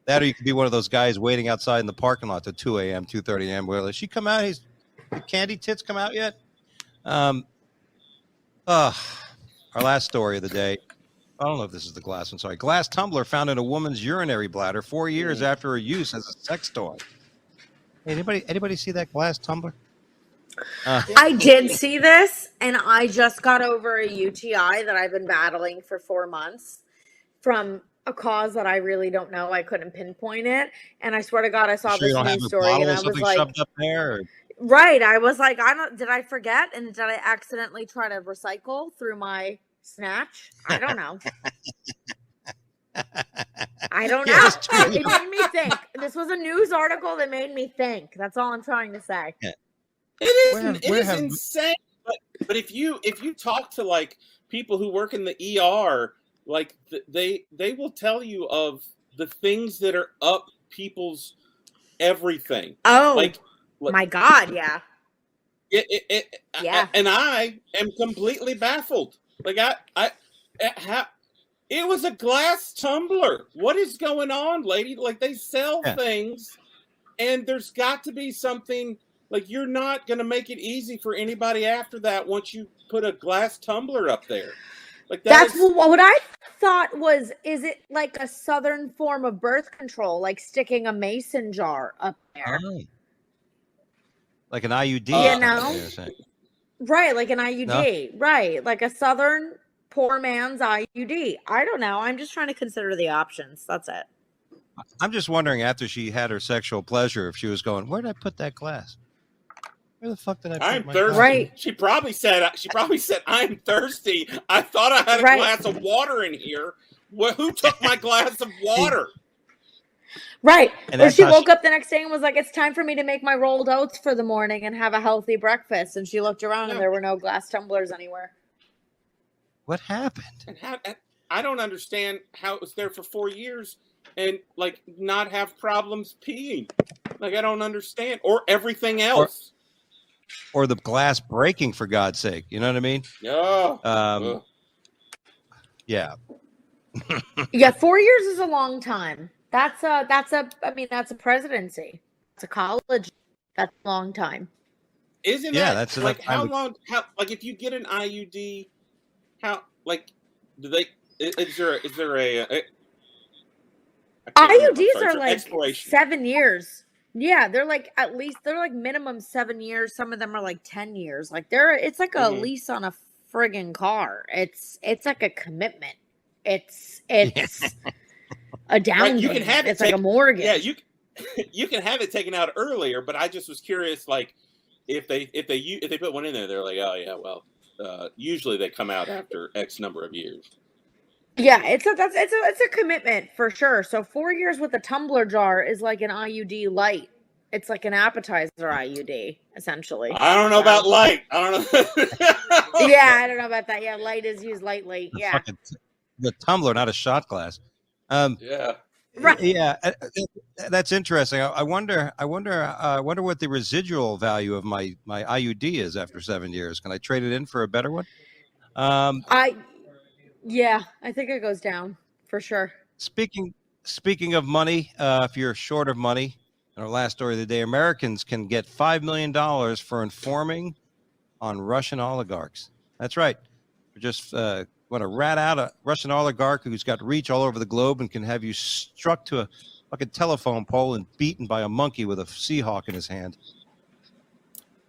That or you could be one of those guys waiting outside in the parking lot till 2 a.m., 2:30 a.m. Where like, she come out? The candy tits come out yet? Our last story of the day. I don't know if this is the glass one. Sorry. Glass tumbler found in a woman's urinary bladder 4 years after her use as a sex toy. Hey, anybody see that glass tumbler? I did see this, and I just got over a UTI that I've been battling for 4 months from a cause that I really don't know. I couldn't pinpoint it, and I swear to God, I saw this news story, and I was like, shoved up there, or? Right. I was like, did I forget, and did I accidentally try to recycle through my snatch? I don't know. I don't know. Yes, It made me think. This was a news article that made me think. That's all I'm trying to say. Yeah. It is insane. But if you talk to like people who work in the ER, like they will tell you of the things that are up people's everything. Oh, like my God, yeah. Yeah. And I am completely baffled. Like it was a glass tumbler. What is going on, lady? Like they sell things, and there's got to be something. Like you're not going to make it easy for anybody after that once you put a glass tumbler up there. Like that's what I thought was. Is it like a southern form of birth control, like sticking a mason jar up there? Oh. Like an IUD, you know? Right, like an IUD, right? Like a southern poor man's IUD. I don't know. I'm just trying to consider the options. That's it. I'm just wondering after she had her sexual pleasure if she was going, where did I put that glass? Where the fuck did I put I'm my thirsty. glass? Right. She probably said, I'm thirsty. I thought I had a glass of water in here. Well, who took my glass of water? Right. Or she woke up the next day and was like, it's time for me to make my rolled oats for the morning and have a healthy breakfast. And she looked around and there were no glass tumblers anywhere. What happened? And I don't understand how it was there for 4 years and like not have problems peeing. Like I don't understand. Or everything else. Or the glass breaking, for God's sake. You know what I mean? Yeah. Yeah. Yeah, 4 years is a long time. That's a presidency. It's a college. That's a long time. Isn't that's like how long? How like if you get an IUD, how like do they? Is there a IUDs are like 7 years. Yeah, they're like minimum 7 years. Some of them are like 10 years. Like it's like a lease on a friggin' car. It's like a commitment. It's a down payment. You can have it. It's like a mortgage. Yeah, you can have it taken out earlier. But I just was curious, like if they put one in there, they're like, oh yeah, well, usually they come out after X number of years. Yeah, it's a commitment for sure. So 4 years with a tumbler jar is like an IUD light. It's like an appetizer IUD, essentially. I don't know about light. I don't know. Yeah, I don't know about that. Yeah, light is used lightly. Yeah. The tumbler, not a shot glass. Yeah. Right. Yeah, that's interesting. I wonder what the residual value of my IUD is after 7 years. Can I trade it in for a better one? Yeah, I think it goes down for sure. Speaking of money, if you're short of money, in our last story of the day, Americans can get $5 million for informing on Russian oligarchs. That's right. We're just want to rat out a Russian oligarch who's got reach all over the globe and can have you struck to a fucking telephone pole and beaten by a monkey with a Seahawk in his hand.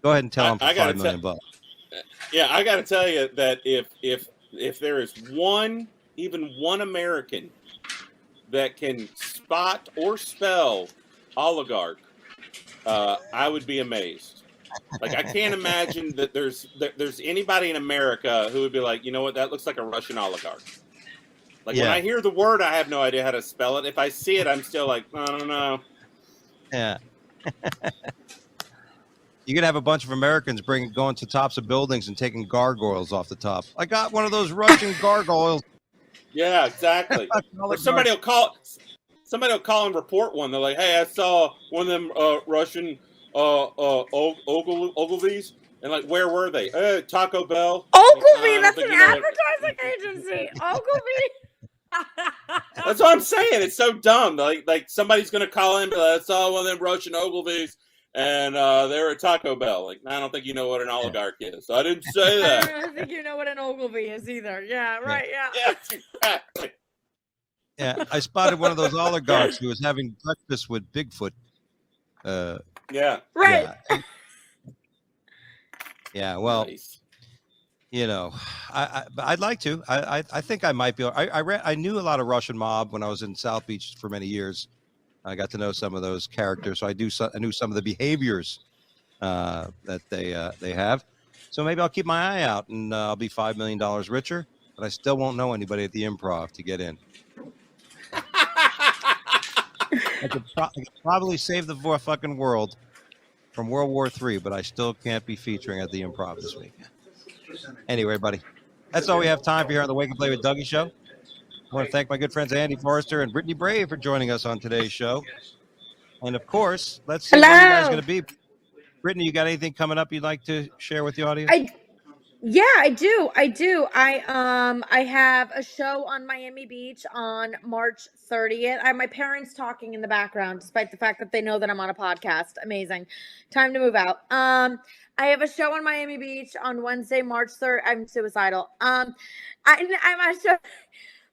Go ahead and tell him for $5 million. Yeah, I got to tell you that if there is even one American that can spot or spell oligarch, I would be amazed. Like I can't imagine that there's anybody in America who would be like, you know what, that looks like a Russian oligarch. Like when I hear the word, I have no idea how to spell it. If I see it, I'm still like, I don't know. Yeah. You could have a bunch of Americans going to tops of buildings and taking gargoyles off the top. I got one of those Russian gargoyles. Yeah, exactly. Or somebody will call and report one. They're like, hey, I saw one of them Russian Ogilvies. And like, where were they? Taco Bell. Ogilvy, that's an advertising agency. Ogilvy. That's what I'm saying. It's so dumb. Like somebody's going to call in, that's all one of them Russian Ogilvies, and they were at Taco Bell. Like, I don't think you know what an oligarch is. I didn't say that. I don't think you know what an Ogilvy is either. Yeah, right, Yeah, exactly. Yeah, I spotted one of those oligarchs who was having breakfast with Bigfoot. Yeah. Right. Yeah, well, Nice. you know, I'd like to. I think I might be. I knew a lot of Russian mob when I was in South Beach for many years. I got to know some of those characters, so I knew some of the behaviors that they have. So maybe I'll keep my eye out, and I'll be $5 million richer. But I still won't know anybody at the Improv to get in. I could probably save the fucking world from World War III, but I still can't be featuring at the Improv this week. Anyway, buddy, that's all we have time for here on the Wake and Play with Dougie show. I want to thank my good friends Andy Forrester and Brittany Brave for joining us on today's show. And of course, let's see what you guys are going to be. Brittany, you got anything coming up you'd like to share with the audience? Yeah, I do. I have a show on Miami Beach on March 30th. I have my parents talking in the background, despite the fact that they know that I'm on a podcast. Amazing. Time to move out. I have a show on Miami Beach on Wednesday, March 3rd. I'm suicidal. I'm a show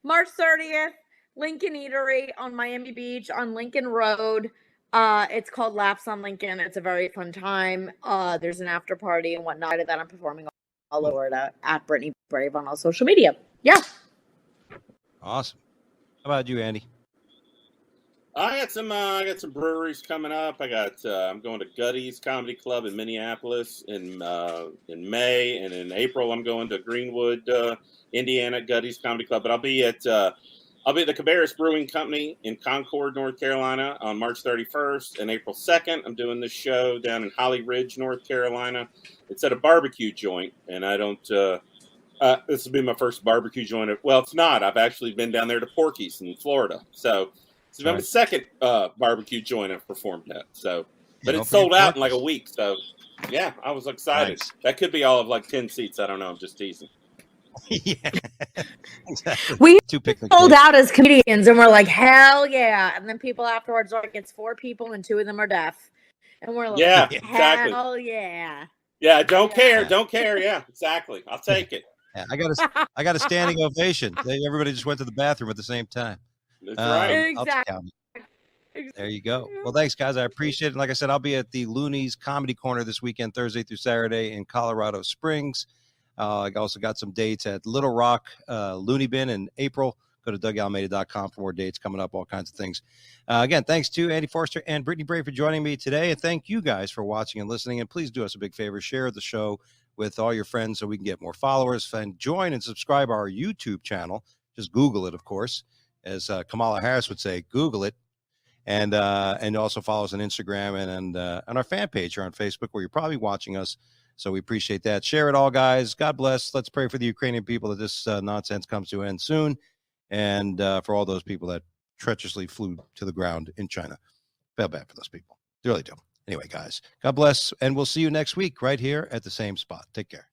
March 30th, Lincoln Eatery on Miami Beach on Lincoln Road. It's called Laughs on Lincoln. It's a very fun time. There's an after party and whatnot that I'm performing all over it at Brittany Brave on all social media. Yeah. Awesome. How about you, Andy? I got some breweries coming up. I'm going to Gutty's Comedy Club in Minneapolis in May, and in April I'm going to Greenwood, Indiana, Gutty's Comedy Club. But I'll be at the Cabarrus Brewing Company in Concord, North Carolina on March 31st, and April 2nd I'm doing this show down in Holly Ridge, North Carolina. It's at a barbecue joint, and I don't. This will be my first barbecue joint. Well, it's not. I've actually been down there to Porky's in Florida, so it's my second barbecue joint I've performed at. So, but it's sold out in like a week. So, yeah, I was excited. Nice. That could be all of like 10 seats. I don't know. I'm just teasing. Yeah, exactly. We sold out as comedians, and we're like, hell yeah! And then people afterwards are like, it's 4 people, and 2 of them are deaf, and we're like, yeah, exactly. Hell yeah! Yeah, don't care. Yeah, exactly. I'll take it. Yeah, I got a standing ovation. Everybody just went to the bathroom at the same time. That's right. Exactly. There you go. Well, thanks, guys. I appreciate it. Like I said, I'll be at the Looney's Comedy Corner this weekend, Thursday through Saturday in Colorado Springs. I also got some dates at Little Rock, Looney Bin in April. Go to DougieAlmeida.com for more dates coming up, all kinds of things. Again, thanks to Andy Forrester and Brittany Brave for joining me today. And thank you guys for watching and listening. And please do us a big favor. Share the show with all your friends so we can get more followers. And join and subscribe our YouTube channel. Just Google it, of course. As Kamala Harris would say, Google it. And also follow us on Instagram and on our fan page here on Facebook, where you're probably watching us. So we appreciate that. Share it all, guys. God bless. Let's pray for the Ukrainian people that this nonsense comes to an end soon. And for all those people that treacherously flew to the ground in China. Feel bad for those people. They really do. Anyway, guys, God bless. And we'll see you next week right here at the same spot. Take care.